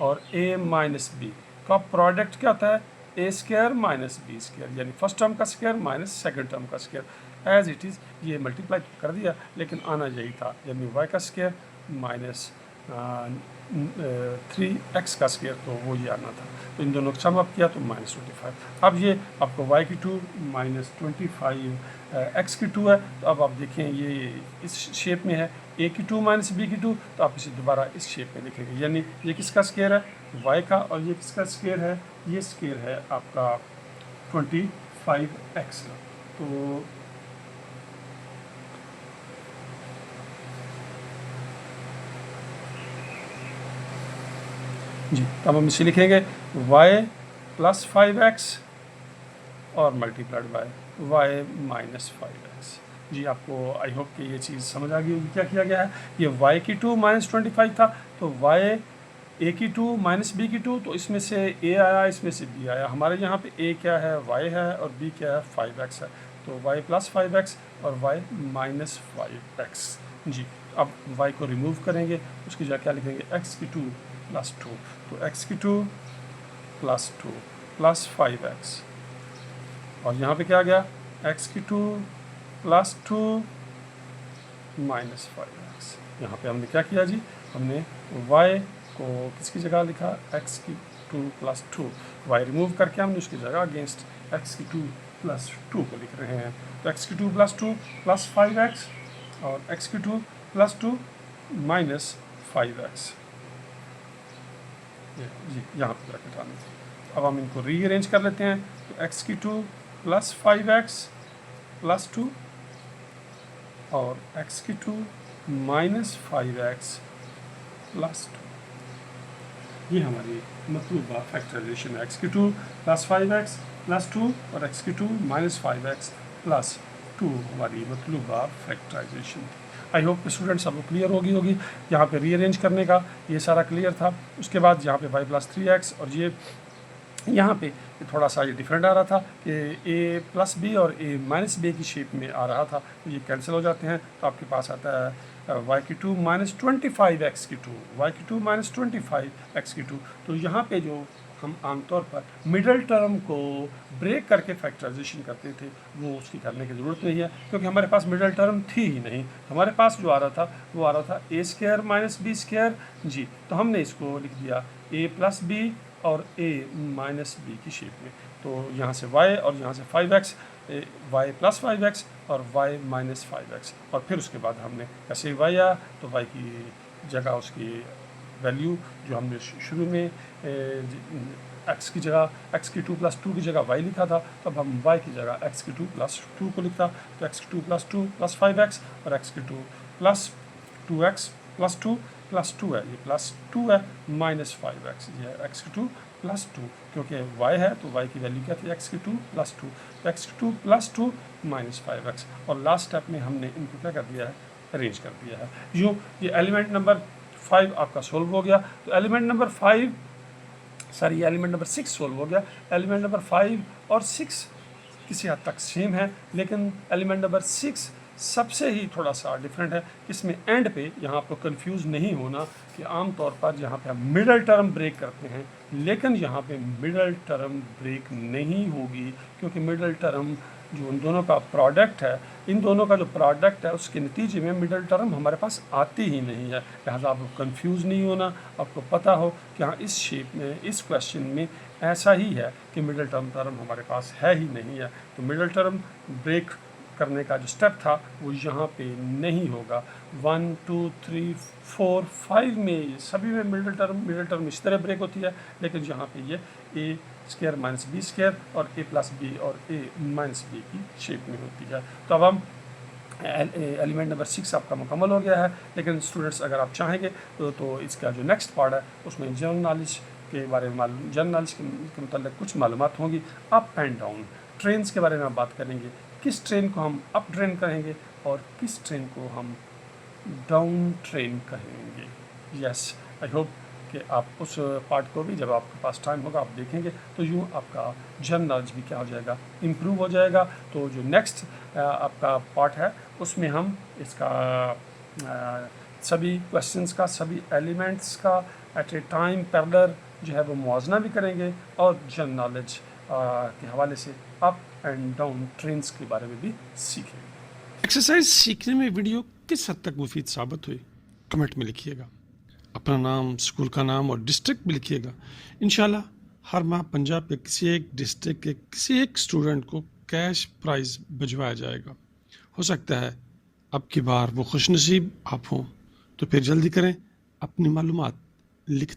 और a माइनस बी का प्रोडक्ट क्या होता है? ए स्क्वायर माइनस बी स्क्वायर, यानी फर्स्ट टर्म का स्क्वायर माइनस सेकंड टर्म का स्क्वायर। एज इट इज़ ये मल्टीप्लाई कर दिया, लेकिन आना यही था, यानी y का स्क्वायर माइनस 3x का स्क्वायर, तो वो ये आना था। तो इन दोनों का सम अप किया तो माइनस 25। अब ये आपको y की 2 माइनस 25 x की 2 है। तो अब आप देखें ये इस शेप में है, a की 2 माइनस b की 2, तो आप इसे दोबारा इस शेप में लिखेंगे, यानी ये किसका स्क्वायर है? y का, और ये किसका स्क्वायर है? ये स्क्वायर है आपका 25x का। तो जी, तब हम इसे लिखेंगे y प्लस 5x और multiplied by y minus 5x। जी, आपको आई होप कि ये चीज़ समझ आ गई होगी क्या किया गया है। ये y की 2 माइनस 25 था, तो y a की 2 माइनस b की 2, तो इसमें से a आया, इसमें से b आया। हमारे यहाँ पे a क्या है? y है, और b क्या है? 5x है। तो y प्लस 5x और y माइनस 5x। जी, अब y को रिमूव करेंगे, उसकी जगह क्या लिखेंगे? x की 2 प्लस 2, तो x की 2 प्लस 2 प्लस 5x, और यहाँ पे क्या आ गया? x की 2 प्लस 2 माइनस 5x। यहाँ पे हमने क्या किया जी? हमने y को किसकी जगह लिखा? x की 2 प्लस 2, y रिमूव करके हमने उसकी जगह अगेंस्ट x की 2 प्लस 2 को लिख रहे हैं। तो x की 2 प्लस 2 प्लस 5x और x की 2 प्लस 2 माइनस 5x। जी, यहाँ पे ब्रैकेट आने थे। अब हम इनको रीअरेंज कर लेते हैं। तो x की 2 प्लस 5x प्लस 2 और x की 2 माइनस 5x प्लस 2, ये हमारी मतलूबा फैक्टराइजेशन है। x की 2 प्लस 5x प्लस 2 और x की 2 माइनस 5x प्लस 2 हमारी मतलूबा फैक्टराइजेशन थी। आई होप कि स्टूडेंट्स सबको क्लियर होगी। यहाँ पे रीअरेंज करने का ये सारा क्लियर था। उसके बाद यहाँ पे y प्लस 3x, और ये यहाँ पे थोड़ा सा ये डिफरेंट आ रहा था कि a प्लस बी और a माइनस बी की शेप में आ रहा था, तो ये कैंसिल हो जाते हैं। तो आपके पास आता है y की 2 माइनस 25x की 2, y की 2 माइनस 25x की 2। तो यहाँ पे जो हम आमतौर पर मिडल टर्म को ब्रेक करके फैक्टराइजेशन करते थे, वो उसकी करने की ज़रूरत नहीं है, क्योंकि हमारे पास मिडल टर्म थी ही नहीं। हमारे पास जो आ रहा था वो आ रहा था a square minus B square. जी, तो हमने इसको लिख दिया a प्लस बी और a माइनस बी की शेप में। तो यहाँ से y और यहाँ से 5x, y प्लस 5x और y माइनस 5x, और फिर उसके बाद हमने ऐसे y आया तो y की जगह उसकी वैल्यू जो हमने शुरू में x की जगह x की 2 प्लस 2 की जगह y लिखा था, तब हम y की जगह x की 2 प्लस 2 को लिखा। तो x की 2 प्लस 2 प्लस 5x और x की 2 प्लस 2x प्लस 2 प्लस 2 है, ये प्लस 2 है, माइनस 5x, ये x की 2 प्लस 2, क्योंकि y है तो y की वैल्यू क्या थी? x की 2 प्लस 2, तो x की 2 प्लस 2 माइनस 5x। और लास्ट स्टेप में हमने इनको क्या कर दिया है? अरेंज कर दिया है। यूँ ये एलिमेंट नंबर 5 आपका सोल्व हो गया। तो एलिमेंट नंबर 6 सोल्व हो गया। एलिमेंट नंबर 5 और 6 किसी हद तक सेम है, लेकिन एलिमेंट नंबर 6 सबसे ही थोड़ा सा डिफरेंट है। इसमें एंड पे यहाँ आपको कंफ्यूज नहीं होना कि आम तौर पर यहाँ पे हम मिडल टर्म ब्रेक करते हैं, लेकिन यहाँ पे मिडल टर्म ब्रेक नहीं होगी, क्योंकि मिडल टर्म जो उन दोनों का प्रोडक्ट है, इन दोनों का जो प्रोडक्ट है उसके नतीजे में मिडल टर्म हमारे पास आती ही नहीं है। लिहाजा आपको कंफ्यूज नहीं होना, आपको पता हो कि हाँ इस शेप में, इस क्वेश्चन में ऐसा ही है कि मिडल टर्म हमारे पास है ही नहीं है। तो मिडल टर्म ब्रेक करने का जो स्टेप था वो यहाँ पे नहीं होगा। 1 2 3 4 5 में सभी में मिडल टर्म इस तरह ब्रेक होती है, लेकिन यहाँ पे ये स्क्वायर माइनस बी स्क्वायर और ए प्लस बी और ए माइनस बी की शेप में होती है। तो अब हम एलिमेंट नंबर 6 आपका मुकम्मल हो गया है। लेकिन स्टूडेंट्स अगर आप चाहेंगे तो इसका जो नेक्स्ट पार्ट है उसमें जनरल नॉलेज के बारे में जनरल नॉलेज के मतलब कुछ मालूमात होंगी। अप एंड डाउन ट्रेन्स के बारे में हम बात करेंगे, किस ट्रेन को हम अप ट्रेन कहेंगे और किस ट्रेन को हम डाउन ट्रेन कहेंगे। यस, आई होप कि आप उस पार्ट को भी जब आपके पास टाइम होगा आप देखेंगे तो यूँ आपका जनरल नॉलेज भी क्या हो जाएगा, इम्प्रूव हो जाएगा। तो जो नेक्स्ट आपका पार्ट है उसमें हम इसका सभी क्वेश्चंस का, सभी एलिमेंट्स का एट ए टाइम पैरेलल जो है वो मुआवजना भी करेंगे और जनरल नॉलेज के हवाले से अप एंड डाउन ट्रेन्स के बारे में भी सीखेंगे। एक्सरसाइज सीखने में वीडियो किस हद तक मुफीद साबित हुई कमेंट में लिखिएगा। अपना नाम, स्कूल का नाम और डिस्ट्रिक्ट भी लिखिएगा। इंशाल्लाह हर माह पंजाब के किसी एक डिस्ट्रिक्ट के किसी एक स्टूडेंट को कैश प्राइज़ भिजवाया जाएगा। हो सकता है अब की बार वो खुशनसीब आप हों, तो फिर जल्दी करें, अपनी मालूमात लिख